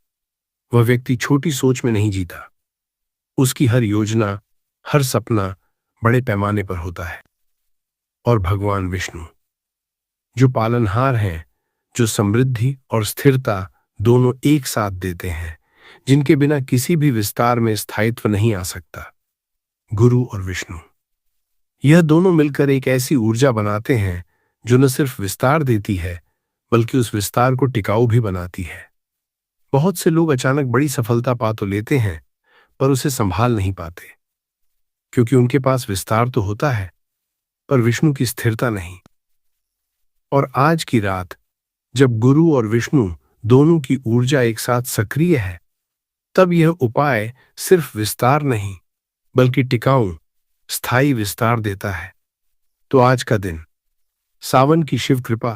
वह व्यक्ति छोटी सोच में नहीं जीता, उसकी हर योजना, हर सपना बड़े पैमाने पर होता है। और भगवान विष्णु, जो पालनहार हैं, जो समृद्धि और स्थिरता दोनों एक साथ देते हैं, जिनके बिना किसी भी विस्तार में स्थायित्व नहीं आ सकता। गुरु और विष्णु, यह दोनों मिलकर एक ऐसी ऊर्जा बनाते हैं जो न सिर्फ विस्तार देती है बल्कि उस विस्तार को टिकाऊ भी बनाती है। बहुत से लोग अचानक बड़ी सफलता पा तो लेते हैं पर उसे संभाल नहीं पाते, क्योंकि उनके पास विस्तार तो होता है पर विष्णु की स्थिरता नहीं। और आज की रात, जब गुरु और विष्णु दोनों की ऊर्जा एक साथ सक्रिय है, तब यह उपाय सिर्फ विस्तार नहीं बल्कि टिकाऊ, स्थायी विस्तार देता है। तो आज का दिन, सावन की शिव कृपा,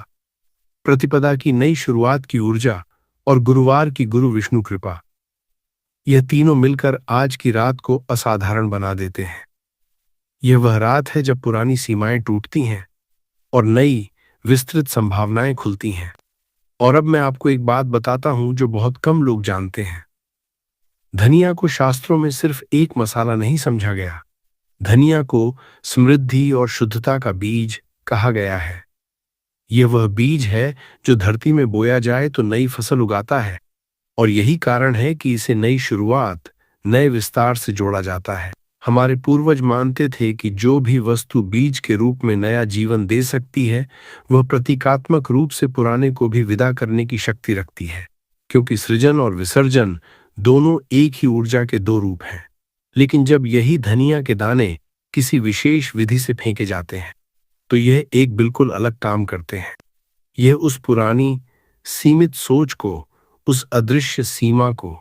प्रतिपदा की नई शुरुआत की ऊर्जा और गुरुवार की गुरु विष्णु कृपा, यह तीनों मिलकर आज की रात को असाधारण बना देते हैं। यह वह रात है जब पुरानी सीमाएं टूटती हैं और नई विस्तृत संभावनाएं खुलती हैं। और अब मैं आपको एक बात बताता हूं जो बहुत कम लोग जानते हैं। धनिया को शास्त्रों में सिर्फ एक मसाला नहीं समझा गया। धनिया को समृद्धि और शुद्धता का बीज कहा गया है। यह वह बीज है जो धरती में बोया जाए तो नई फसल उगाता है, और यही कारण है कि इसे नई शुरुआत, नए विस्तार से जोड़ा जाता है। हमारे पूर्वज मानते थे कि जो भी वस्तु बीज के रूप में नया जीवन दे सकती है वह प्रतीकात्मक रूप से पुराने को भी विदा करने की शक्ति रखती है, क्योंकि सृजन और विसर्जन दोनों एक ही ऊर्जा के दो रूप हैं। लेकिन जब यही धनिया के दाने किसी विशेष विधि से फेंके जाते हैं तो यह एक बिल्कुल अलग काम करते हैं। यह उस पुरानी सीमित सोच को, उस अदृश्य सीमा को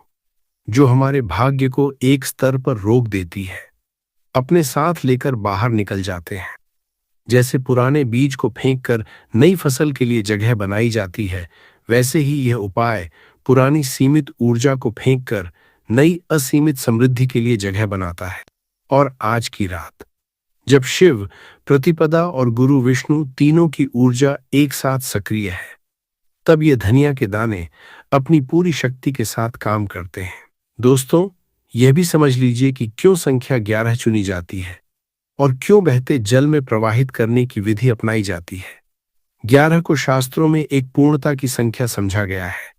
जो हमारे भाग्य को एक स्तर पर रोक देती है, अपने साथ लेकर बाहर निकल जाते हैं। जैसे पुराने बीज को फेंककर नई फसल के लिए जगह बनाई जाती है, वैसे ही यह उपाय पुरानी सीमित ऊर्जा को फेंककर नई असीमित समृद्धि के लिए जगह बनाता है। और आज की रात, जब शिव, प्रतिपदा और गुरु विष्णु तीनों की ऊर्जा एक साथ सक्रिय है, तब ये धनिया के दाने अपनी पूरी शक्ति के साथ काम करते हैं। दोस्तों, यह भी समझ लीजिए कि क्यों संख्या 11 चुनी जाती है और क्यों बहते जल में प्रवाहित करने की विधि अपनाई जाती है। 11 को शास्त्रों में एक पूर्णता की संख्या समझा गया है।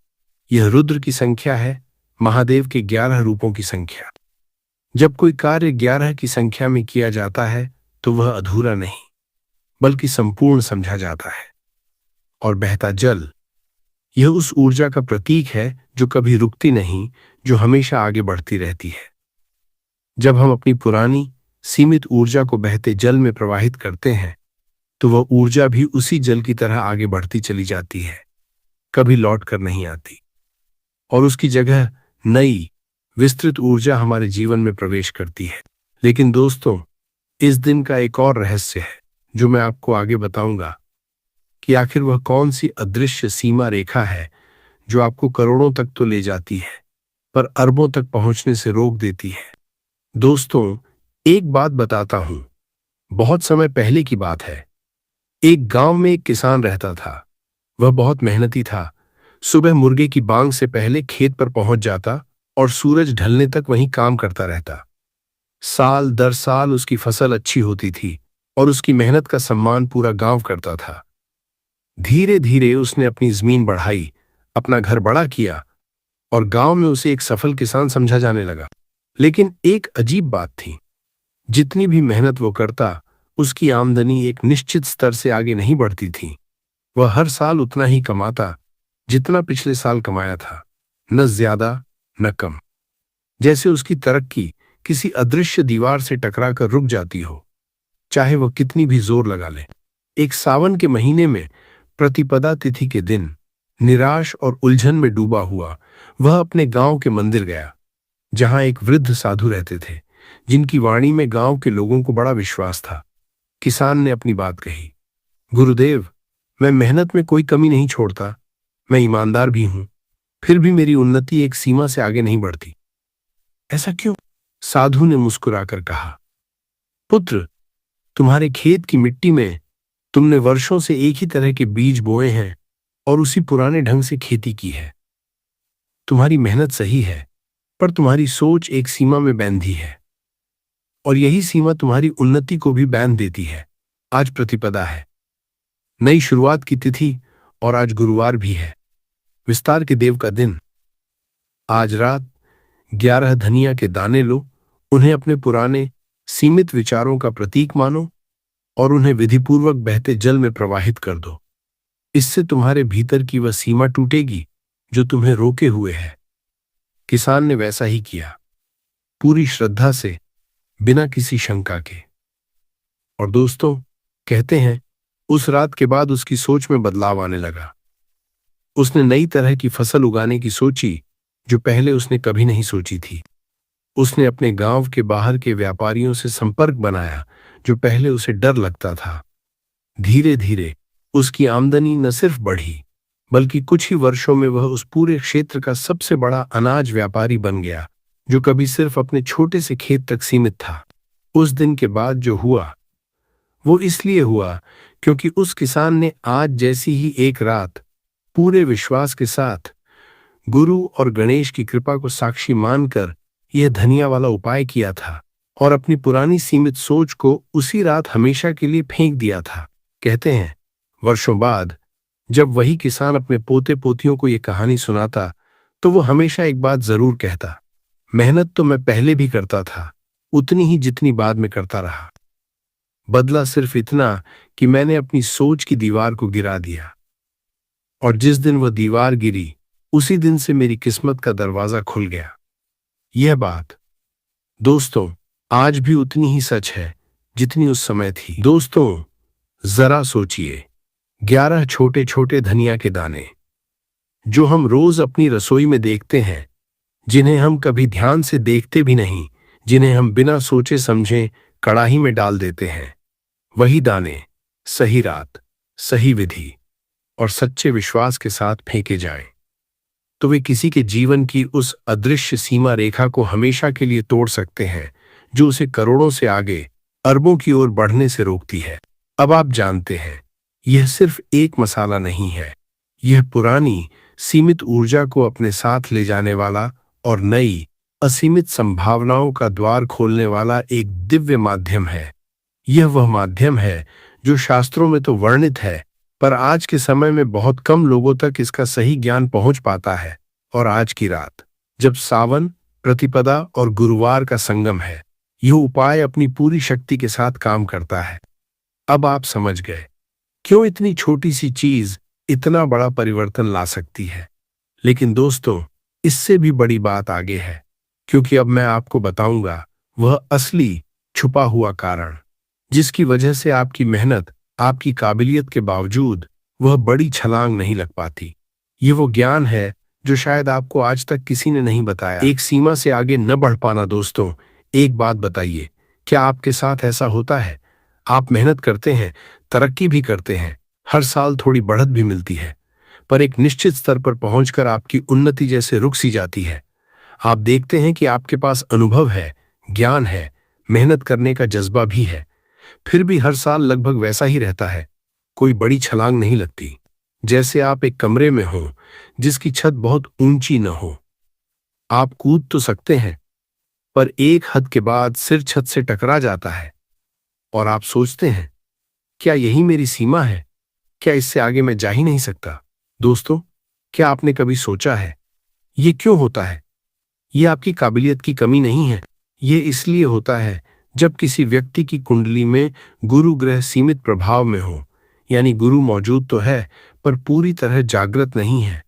यह रुद्र की संख्या है, महादेव के 11 रूपों की संख्या। जब कोई कार्य 11 की संख्या में किया जाता है तो वह अधूरा नहीं बल्कि संपूर्ण समझा जाता है। और बहता जल, यह उस ऊर्जा का प्रतीक है जो कभी रुकती नहीं, जो हमेशा आगे बढ़ती रहती है। जब हम अपनी पुरानी सीमित ऊर्जा को बहते जल में प्रवाहित करते हैं तो वह ऊर्जा भी उसी जल की तरह आगे बढ़ती चली जाती है, कभी लौट कर नहीं आती, और उसकी जगह नई विस्तृत ऊर्जा हमारे जीवन में प्रवेश करती है। लेकिन दोस्तों, इस दिन का एक और रहस्य है जो मैं आपको आगे बताऊंगा कि आखिर वह कौन सी अदृश्य सीमा रेखा है जो आपको करोड़ों तक तो ले जाती है पर अरबों तक पहुंचने से रोक देती है। दोस्तों, एक बात बताता हूं, बहुत समय पहले की बात है। एक गांव में एक किसान रहता था। वह बहुत मेहनती था। सुबह मुर्गे की बांग से पहले खेत पर पहुंच जाता और सूरज ढलने तक वहीं काम करता रहता। साल दर साल उसकी फसल अच्छी होती थी और उसकी मेहनत का सम्मान पूरा गांव करता था। धीरे धीरे उसने अपनी जमीन बढ़ाई, अपना घर बड़ा किया और गांव में उसे एक सफल किसान समझा जाने लगा। लेकिन एक अजीब बात थी, जितनी भी मेहनत वो करता, उसकी आमदनी एक निश्चित स्तर से आगे नहीं बढ़ती थी। वह हर साल उतना ही कमाता जितना पिछले साल कमाया था, न ज्यादा न कम। जैसे उसकी तरक्की किसी अदृश्य दीवार से टकराकर रुक जाती हो, चाहे वह कितनी भी जोर लगा ले। एक सावन के महीने में प्रतिपदा तिथि के दिन, निराश और उलझन में डूबा हुआ, वह अपने गांव के मंदिर गया, जहां एक वृद्ध साधु रहते थे, जिनकी वाणी में गांव के लोगों को बड़ा विश्वास था। किसान ने अपनी बात कही, गुरुदेव, मैं मेहनत में कोई कमी नहीं छोड़ता, मैं ईमानदार भी हूं, फिर भी मेरी उन्नति एक सीमा से आगे नहीं बढ़ती। ऐसा क्यों? साधु ने मुस्कुराकर कहा, पुत्र, तुम्हारे खेत की मिट्टी में तुमने वर्षों से एक ही तरह के बीज बोए हैं और उसी पुराने ढंग से खेती की है। तुम्हारी मेहनत सही है, पर तुम्हारी सोच एक सीमा में बांधी है, और यही सीमा तुम्हारी उन्नति को भी बांध देती है। आज प्रतिपदा है, नई शुरुआत की तिथि, और आज गुरुवार भी है, विस्तार के देव का दिन। आज रात 11 धनिया के दाने लो, उन्हें अपने पुराने सीमित विचारों का प्रतीक मानो और उन्हें विधिपूर्वक बहते जल में प्रवाहित कर दो। इससे तुम्हारे भीतर की वह सीमा टूटेगी जो तुम्हें रोके हुए है। किसान ने वैसा ही किया, पूरी श्रद्धा से, बिना किसी शंका के। और दोस्तों, कहते हैं उस रात के बाद उसकी सोच में बदलाव आने लगा। उसने नई तरह की फसल उगाने की सोची जो पहले उसने कभी नहीं सोची थी। उसने अपने गांव के बाहर के व्यापारियों से संपर्क बनाया जो पहले उसे डर लगता था। धीरे धीरे उसकी आमदनी न सिर्फ बढ़ी, बल्कि कुछ ही वर्षों में वह उस पूरे क्षेत्र का सबसे बड़ा अनाज व्यापारी बन गया, जो कभी सिर्फ अपने छोटे से खेत तक सीमित था। उस दिन के बाद जो हुआ वो इसलिए हुआ क्योंकि उस किसान ने आज जैसी ही एक रात पूरे विश्वास के साथ गुरु और गणेश की कृपा को साक्षी मानकर यह धनिया वाला उपाय किया था और अपनी पुरानी सीमित सोच को उसी रात हमेशा के लिए फेंक दिया था। कहते हैं वर्षों बाद जब वही किसान अपने पोते पोतियों को यह कहानी सुनाता तो वो हमेशा एक बात जरूर कहता, मेहनत तो मैं पहले भी करता था, उतनी ही जितनी बाद में करता रहा। बदला सिर्फ इतना कि मैंने अपनी सोच की दीवार को गिरा दिया, और जिस दिन वह दीवार गिरी उसी दिन से मेरी किस्मत का दरवाजा खुल गया। यह बात दोस्तों आज भी उतनी ही सच है जितनी उस समय थी। दोस्तों, जरा सोचिए, 11 छोटे छोटे धनिया के दाने जो हम रोज अपनी रसोई में देखते हैं, जिन्हें हम कभी ध्यान से देखते भी नहीं, जिन्हें हम बिना सोचे समझे कड़ाही में डाल देते हैं, वही दाने सही रात, सही विधि और सच्चे विश्वास के साथ फेंके जाएं, तो वे किसी के जीवन की उस अदृश्य सीमा रेखा को हमेशा के लिए तोड़ सकते हैं जो उसे करोड़ों से आगे, अरबों की ओर बढ़ने से रोकती है। अब आप जानते हैं, यह सिर्फ एक मसाला नहीं है, यह पुरानी सीमित ऊर्जा को अपने साथ ले जाने वाला और नई असीमित संभावनाओं का द्वार खोलने वाला एक दिव्य माध्यम है। यह वह माध्यम है जो शास्त्रों में तो वर्णित है, पर आज के समय में बहुत कम लोगों तक इसका सही ज्ञान पहुंच पाता है। और आज की रात, जब सावन, प्रतिपदा और गुरुवार का संगम है, यह उपाय अपनी पूरी शक्ति के साथ काम करता है। अब आप समझ गए क्यों इतनी छोटी सी चीज इतना बड़ा परिवर्तन ला सकती है। लेकिन दोस्तों, इससे भी बड़ी बात आगे है, क्योंकि अब मैं आपको बताऊंगा वह असली छुपा हुआ कारण, जिसकी वजह से आपकी मेहनत, आपकी काबिलियत के बावजूद वह बड़ी छलांग नहीं लग पाती। ये वो ज्ञान है जो शायद आपको आज तक किसी ने नहीं बताया। एक सीमा से आगे न बढ़ पाना। दोस्तों, एक बात बताइए, क्या आपके साथ ऐसा होता है? आप मेहनत करते हैं, तरक्की भी करते हैं, हर साल थोड़ी बढ़त भी मिलती है, पर एक निश्चित स्तर पर पहुंचकर आपकी उन्नति जैसे रुक सी जाती है। आप देखते हैं कि आपके पास अनुभव है, ज्ञान है, मेहनत करने का जज्बा भी है, फिर भी हर साल लगभग वैसा ही रहता है, कोई बड़ी छलांग नहीं लगती। जैसे आप एक कमरे में हो जिसकी छत बहुत ऊंची न हो। आप कूद तो सकते हैं, पर एक हद के बाद सिर छत से टकरा जाता है और आप सोचते हैं, क्या यही मेरी सीमा है? क्या इससे आगे मैं जा ही नहीं सकता? दोस्तों, क्या आपने कभी सोचा है ये क्यों होता है? ये आपकी काबिलियत की कमी नहीं है, ये इसलिए होता है जब किसी व्यक्ति की कुंडली में गुरु ग्रह सीमित प्रभाव में हो, यानी गुरु मौजूद तो है पर पूरी तरह जागृत नहीं है।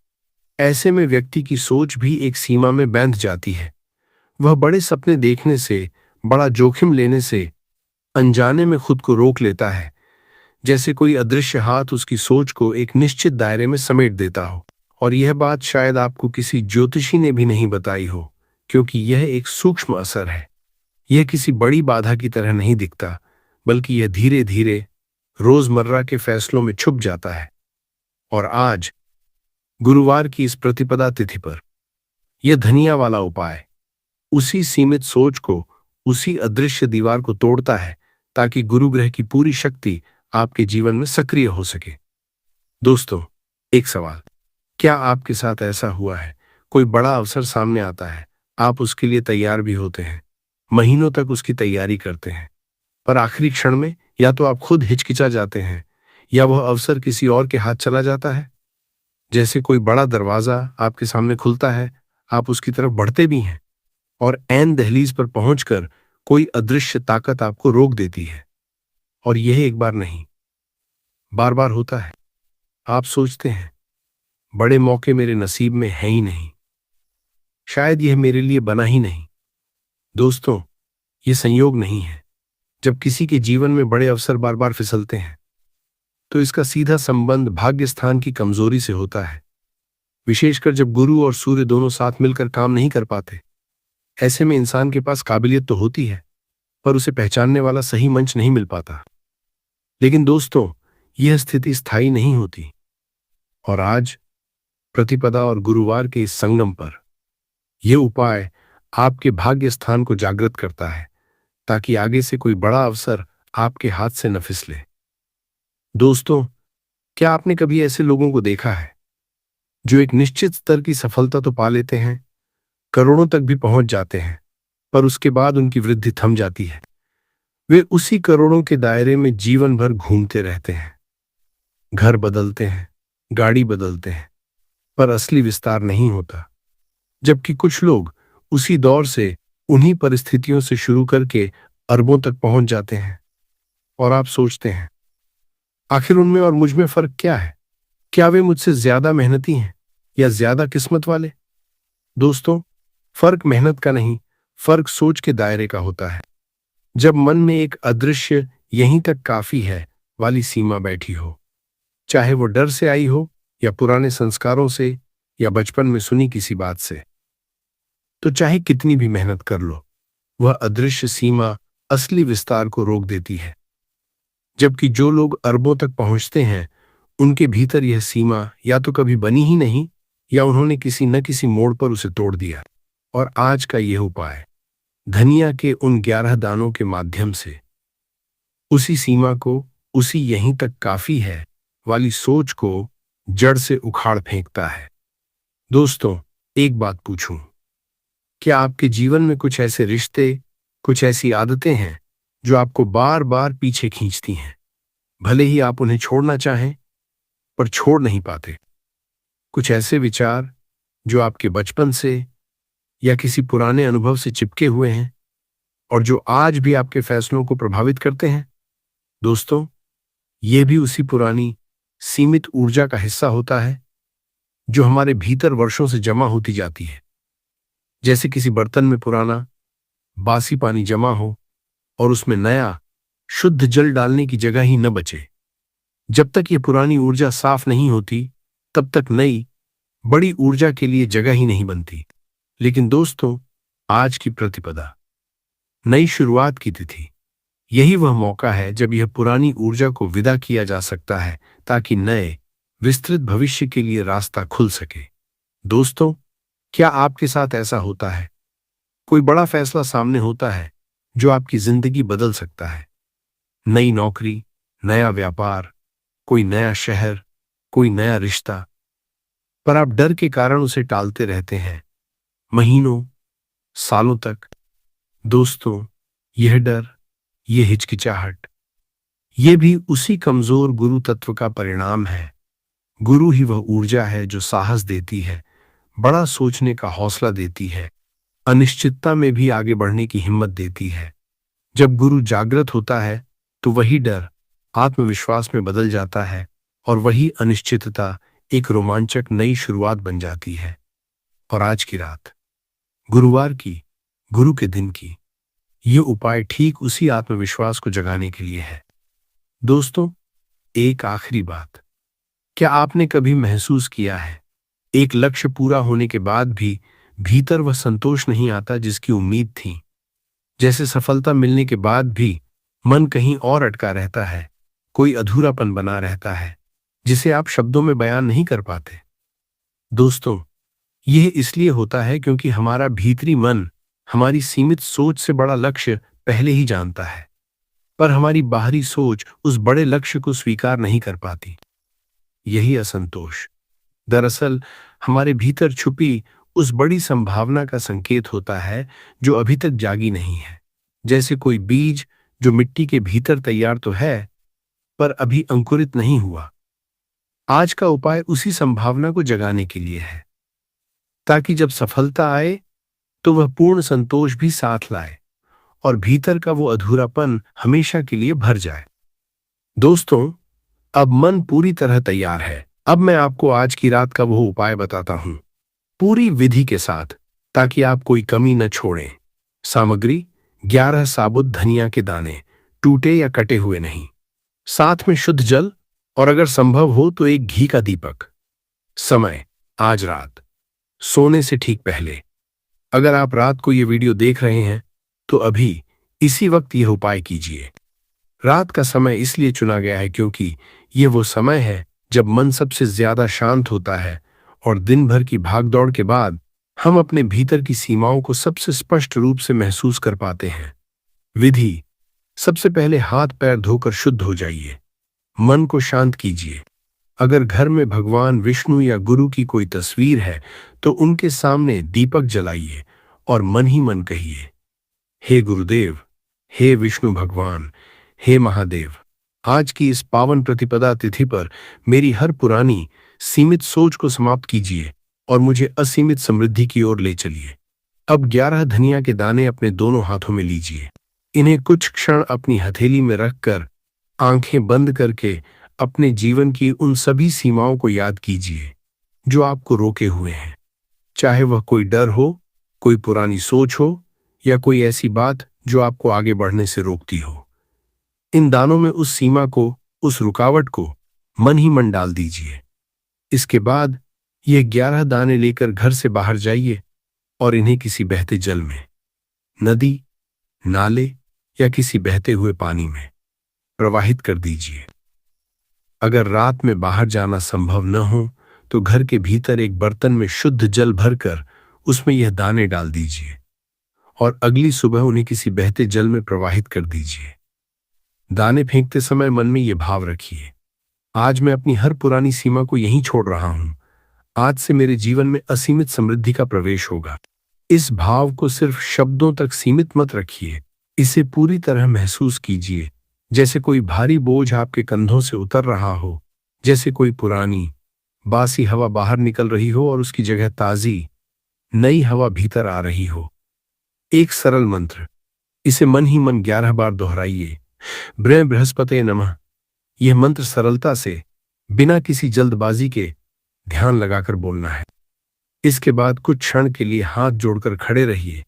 ऐसे में व्यक्ति की सोच भी एक सीमा में बंध जाती है। वह बड़े सपने देखने से, बड़ा जोखिम लेने से अनजाने में खुद को रोक लेता है, जैसे कोई अदृश्य हाथ उसकी सोच को एक निश्चित दायरे में समेट देता हो। और यह बात शायद आपको किसी ज्योतिषी ने भी नहीं बताई हो, क्योंकि यह एक सूक्ष्म असर है। यह किसी बड़ी बाधा की तरह नहीं दिखता, बल्कि यह धीरे धीरे रोजमर्रा के फैसलों में छुप जाता है। और आज गुरुवार की इस प्रतिपदा तिथि पर यह धनिया वाला उपाय उसी सीमित सोच को, उसी अदृश्य दीवार को तोड़ता है, ताकि गुरु ग्रह की पूरी शक्ति आपके जीवन में सक्रिय हो सके। दोस्तों, एक सवाल, क्या आपके साथ ऐसा हुआ है? कोई बड़ा अवसर सामने आता है, आप उसके लिए तैयार भी होते हैं, महीनों तक उसकी तैयारी करते हैं, पर आखिरी क्षण में या तो आप खुद हिचकिचा जाते हैं या वह अवसर किसी और के हाथ चला जाता है। जैसे कोई बड़ा दरवाजा आपके सामने खुलता है, आप उसकी तरफ बढ़ते भी हैं और ऐन दहलीज पर पहुंचकर कोई अदृश्य ताकत आपको रोक देती है। और यह एक बार नहीं, बार बार होता है। आप सोचते हैं, बड़े मौके मेरे नसीब में है ही नहीं, शायद यह मेरे लिए बना ही नहीं। दोस्तों, यह संयोग नहीं है। जब किसी के जीवन में बड़े अवसर बार बार फिसलते हैं, तो इसका सीधा संबंध भाग्य स्थान की कमजोरी से होता है, विशेषकर जब गुरु और सूर्य दोनों साथ मिलकर काम नहीं कर पाते। ऐसे में इंसान के पास काबिलियत तो होती है, पर उसे पहचानने वाला सही मंच नहीं मिल पाता। लेकिन दोस्तों, यह स्थिति स्थायी नहीं होती। और आज प्रतिपदा और गुरुवार के इस संगम पर यह उपाय आपके भाग्य स्थान को जागृत करता है, ताकि आगे से कोई बड़ा अवसर आपके हाथ से न फिसले। दोस्तों, क्या आपने कभी ऐसे लोगों को देखा है जो एक निश्चित स्तर की सफलता तो पा लेते हैं, करोड़ों तक भी पहुंच जाते हैं, पर उसके बाद उनकी वृद्धि थम जाती है। वे उसी करोड़ों के दायरे में जीवन भर घूमते रहते हैं, घर बदलते हैं, गाड़ी बदलते हैं, पर असली विस्तार नहीं होता। जबकि कुछ लोग उसी दौर से, उन्हीं परिस्थितियों से शुरू करके अरबों तक पहुंच जाते हैं। और आप सोचते हैं, आखिर उनमें और मुझ में फर्क क्या है? क्या वे मुझसे ज्यादा मेहनती हैं या ज्यादा किस्मत वाले? दोस्तों, फर्क मेहनत का नहीं, फर्क सोच के दायरे का होता है। जब मन में एक अदृश्य यहीं तक काफी है वाली सीमा बैठी हो, चाहे वो डर से आई हो या पुराने संस्कारों से या बचपन में सुनी किसी बात से, तो चाहे कितनी भी मेहनत कर लो, वह अदृश्य सीमा असली विस्तार को रोक देती है। जबकि जो लोग अरबों तक पहुंचते हैं, उनके भीतर यह सीमा या तो कभी बनी ही नहीं, या उन्होंने किसी न किसी मोड़ पर उसे तोड़ दिया। और आज का यह उपाय धनिया के उन 11 दानों के माध्यम से उसी सीमा को, उसी यहीं तक काफी है वाली सोच को जड़ से उखाड़ फेंकता है। दोस्तों, एक बात पूछूं, क्या आपके जीवन में कुछ ऐसे रिश्ते, कुछ ऐसी आदतें हैं जो आपको बार बार पीछे खींचती हैं, भले ही आप उन्हें छोड़ना चाहें, पर छोड़ नहीं पाते? कुछ ऐसे विचार जो आपके बचपन से या किसी पुराने अनुभव से चिपके हुए हैं और जो आज भी आपके फैसलों को प्रभावित करते हैं? दोस्तों, ये भी उसी पुरानी सीमित ऊर्जा का हिस्सा होता है जो हमारे भीतर वर्षों से जमा होती जाती है। जैसे किसी बर्तन में पुराना बासी पानी जमा हो और उसमें नया शुद्ध जल डालने की जगह ही न बचे। जब तक ये पुरानी ऊर्जा साफ नहीं होती, तब तक नई बड़ी ऊर्जा के लिए जगह ही नहीं बनती। लेकिन दोस्तों, आज की प्रतिपदा, नई शुरुआत की तिथि, यही वह मौका है जब यह पुरानी ऊर्जा को विदा किया जा सकता है, ताकि नए विस्तृत भविष्य के लिए रास्ता खुल सके। दोस्तों, क्या आपके साथ ऐसा होता है? कोई बड़ा फैसला सामने होता है जो आपकी जिंदगी बदल सकता है। नई नौकरी, नया व्यापार, कोई नया शहर, कोई नया रिश्ता, पर आप डर के कारण उसे टालते रहते हैं, महीनों, सालों तक। दोस्तों, यह डर, यह हिचकिचाहट, यह भी उसी कमजोर गुरु तत्व का परिणाम है। गुरु ही वह ऊर्जा है जो साहस देती है, बड़ा सोचने का हौसला देती है, अनिश्चितता में भी आगे बढ़ने की हिम्मत देती है। जब गुरु जागृत होता है, तो वही डर, आत्मविश्वास में बदल जाता है और वही अनिश्चितता एक रोमांचक नई शुरुआत बन जाती है। और आज की रात, गुरुवार की, गुरु के दिन की, ये उपाय ठीक उसी आत्मविश्वास को जगाने के लिए है। दोस्तों, एक आखिरी बात, क्या आपने कभी महसूस किया है, एक लक्ष्य पूरा होने के बाद भी भीतर वह संतोष नहीं आता जिसकी उम्मीद थी? जैसे सफलता मिलने के बाद भी मन कहीं और अटका रहता है, कोई अधूरापन बना रहता है जिसे आप शब्दों में बयान नहीं कर पाते। दोस्तों, यह इसलिए होता है क्योंकि हमारा भीतरी मन हमारी सीमित सोच से बड़ा लक्ष्य पहले ही जानता है, पर हमारी बाहरी सोच उस बड़े लक्ष्य को स्वीकार नहीं कर पाती। यही असंतोष दरअसल हमारे भीतर छुपी उस बड़ी संभावना का संकेत होता है जो अभी तक जागी नहीं है। जैसे कोई बीज जो मिट्टी के भीतर तैयार तो है, पर अभी अंकुरित नहीं हुआ। आज का उपाय उसी संभावना को जगाने के लिए है, ताकि जब सफलता आए तो वह पूर्ण संतोष भी साथ लाए और भीतर का वो अधूरापन हमेशा के लिए भर जाए। दोस्तों, अब मन पूरी तरह तैयार है। अब मैं आपको आज की रात का वो उपाय बताता हूं, पूरी विधि के साथ, ताकि आप कोई कमी न छोड़ें। सामग्री: 11 साबुत धनिया के दाने, टूटे या कटे हुए नहीं। साथ में शुद्ध जल और अगर संभव हो तो एक घी का दीपक। समय: आज रात, सोने से ठीक पहले। अगर आप रात को ये वीडियो देख रहे हैं तो अभी इसी वक्त यह उपाय कीजिए। रात का समय इसलिए चुना गया है क्योंकि यह वो समय है जब मन सबसे ज्यादा शांत होता है और दिन भर की भागदौड़ के बाद हम अपने भीतर की सीमाओं को सबसे स्पष्ट रूप से महसूस कर पाते हैं। विधि: सबसे पहले हाथ पैर धोकर शुद्ध हो जाइए। मन को शांत कीजिए। अगर घर में भगवान विष्णु या गुरु की कोई तस्वीर है तो उनके सामने दीपक जलाइए और मन ही मन कहिए, हे गुरुदेव, हे विष्णु भगवान, हे महादेव, आज की इस पावन प्रतिपदा तिथि पर मेरी हर पुरानी सीमित सोच को समाप्त कीजिए और मुझे असीमित समृद्धि की ओर ले चलिए। अब 11 धनिया के दाने अपने दोनों हाथों में लीजिए। इन्हें कुछ क्षण अपनी हथेली में रखकर आंखें बंद करके अपने जीवन की उन सभी सीमाओं को याद कीजिए जो आपको रोके हुए हैं। चाहे वह कोई डर हो, कोई पुरानी सोच हो या कोई ऐसी बात जो आपको आगे बढ़ने से रोकती हो। इन दानों में उस सीमा को, उस रुकावट को मन ही मन डाल दीजिए। इसके बाद ये 11 दाने लेकर घर से बाहर जाइए और इन्हें किसी बहते जल में, नदी, नाले या किसी बहते हुए पानी में प्रवाहित कर दीजिए। अगर रात में बाहर जाना संभव न हो तो घर के भीतर एक बर्तन में शुद्ध जल भरकर उसमें यह दाने डाल दीजिए और अगली सुबह उन्हें किसी बहते जल में प्रवाहित कर दीजिए। दाने फेंकते समय मन में यह भाव रखिए, आज मैं अपनी हर पुरानी सीमा को यहीं छोड़ रहा हूं। आज से मेरे जीवन में असीमित समृद्धि का प्रवेश होगा। इस भाव को सिर्फ शब्दों तक सीमित मत रखिए, इसे पूरी तरह महसूस कीजिए, जैसे कोई भारी बोझ आपके कंधों से उतर रहा हो, जैसे कोई पुरानी बासी हवा बाहर निकल रही हो और उसकी जगह ताजी नई हवा भीतर आ रही हो। एक सरल मंत्र, इसे मन ही मन 11 बार दोहराइए। बृहस्पते नमः। यह मंत्र सरलता से, बिना किसी जल्दबाजी के ध्यान लगाकर बोलना है। इसके बाद कुछ क्षण के लिए हाथ जोड़कर खड़े रहिए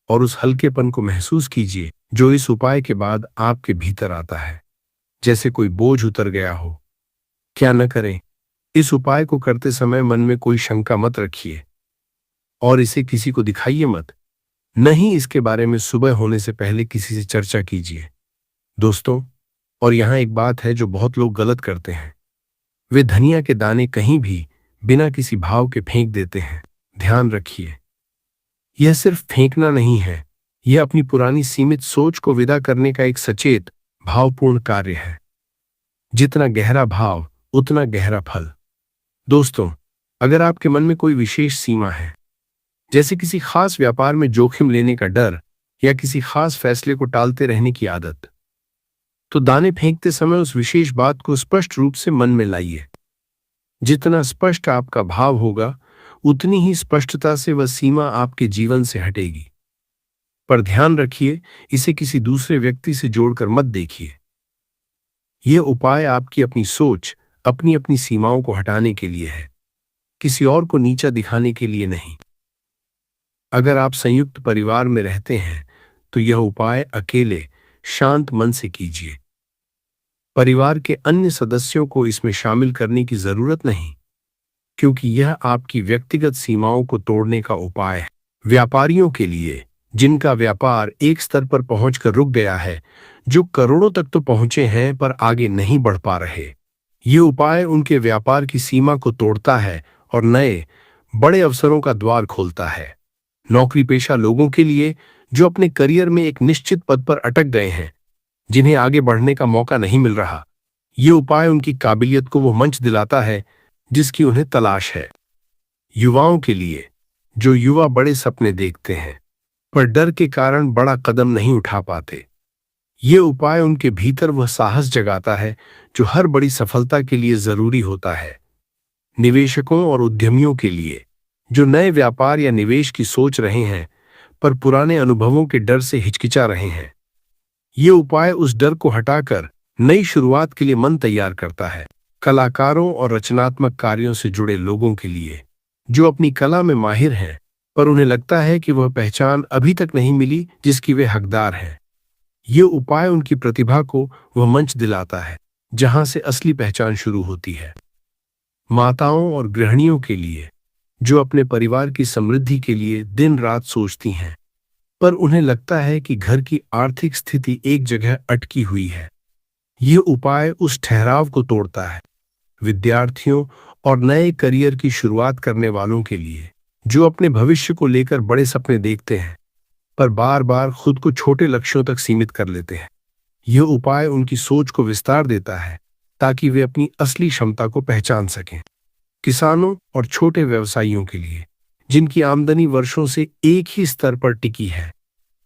और उस हल्केपन को महसूस कीजिए जो इस उपाय के बाद आपके भीतर आता है, जैसे कोई बोझ उतर गया हो। क्या न करें, इस उपाय को करते समय मन में कोई शंका मत रखिए और इसे किसी को दिखाइए मत। नहीं, इसके बारे में सुबह होने से पहले किसी से चर्चा कीजिए। दोस्तों, और यहाँ एक बात है जो बहुत लोग गलत करते हैं, वे धनिया के दाने कहीं भी बिना किसी भाव के फेंक देते हैं। ध्यान रखिए, यह सिर्फ फेंकना नहीं है, यह अपनी पुरानी सीमित सोच को विदा करने का एक सचेत, भावपूर्ण कार्य है। जितना गहरा भाव उतना गहरा फल। दोस्तों, अगर आपके मन में कोई विशेष सीमा है, जैसे किसी खास व्यापार में जोखिम लेने का डर या किसी खास फैसले को टालते रहने की आदत, तो दाने फेंकते समय उस विशेष बात को स्पष्ट रूप से मन में लाइए। जितना स्पष्ट आपका भाव होगा, उतनी ही स्पष्टता से वह सीमा आपके जीवन से हटेगी। पर ध्यान रखिए, इसे किसी दूसरे व्यक्ति से जोड़कर मत देखिए। यह उपाय आपकी अपनी सोच, अपनी अपनी सीमाओं को हटाने के लिए है, किसी और को नीचा दिखाने के लिए नहीं। अगर आप संयुक्त परिवार में रहते हैं तो यह उपाय अकेले शांत मन से कीजिए। परिवार के अन्य सदस्यों को इसमें शामिल करने की जरूरत नहीं, क्योंकि यह आपकी व्यक्तिगत सीमाओं को तोड़ने का उपाय है। व्यापारियों के लिए, जिनका व्यापार एक स्तर पर पहुंचकर रुक गया है, जो करोड़ों तक तो पहुंचे हैं पर आगे नहीं बढ़ पा रहे, ये उपाय उनके व्यापार की सीमा को तोड़ता है और नए बड़े अवसरों का द्वार खोलता है। नौकरी पेशा लोगों के लिए, जो अपने करियर में एक निश्चित पद पर अटक गए हैं, जिन्हें आगे बढ़ने का मौका नहीं मिल रहा, ये उपाय उनकी काबिलियत को वो मंच दिलाता है जिसकी उन्हें तलाश है। युवाओं के लिए, जो युवा बड़े सपने देखते हैं पर डर के कारण बड़ा कदम नहीं उठा पाते, ये उपाय उनके भीतर वह साहस जगाता है जो हर बड़ी सफलता के लिए जरूरी होता है। निवेशकों और उद्यमियों के लिए, जो नए व्यापार या निवेश की सोच रहे हैं पर पुराने अनुभवों के डर से हिचकिचा रहे हैं, ये उपाय उस डर को हटाकर नई शुरुआत के लिए मन तैयार करता है। कलाकारों और रचनात्मक कार्यों से जुड़े लोगों के लिए, जो अपनी कला में माहिर हैं पर उन्हें लगता है कि वह पहचान अभी तक नहीं मिली जिसकी वे हकदार हैं, ये उपाय उनकी प्रतिभा को वह मंच दिलाता है जहां से असली पहचान शुरू होती है। माताओं और गृहिणियों के लिए, जो अपने परिवार की समृद्धि के लिए दिन रात सोचती हैं पर उन्हें लगता है कि घर की आर्थिक स्थिति एक जगह अटकी हुई है, ये उपाय उस ठहराव को तोड़ता है। विद्यार्थियों और नए करियर की शुरुआत करने वालों के लिए, जो अपने भविष्य को लेकर बड़े सपने देखते हैं पर बार बार खुद को छोटे लक्ष्यों तक सीमित कर लेते हैं, यह उपाय उनकी सोच को विस्तार देता है ताकि वे अपनी असली क्षमता को पहचान सकें। किसानों और छोटे व्यवसायियों के लिए, जिनकी आमदनी वर्षों से एक ही स्तर पर टिकी है,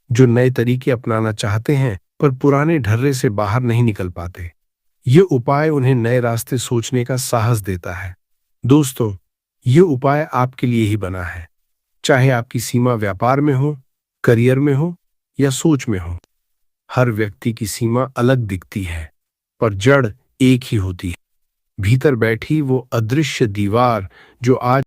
जो नए तरीके अपनाना चाहते हैं पर पुराने ढर्रे से बाहर नहीं निकल पाते, ये उपाय उन्हें नए रास्ते सोचने का साहस देता है। दोस्तों, ये उपाय आपके लिए ही बना है, चाहे आपकी सीमा व्यापार में हो, करियर में हो या सोच में हो। हर व्यक्ति की सीमा अलग दिखती है पर जड़ एक ही होती है, भीतर बैठी वो अदृश्य दीवार जो आज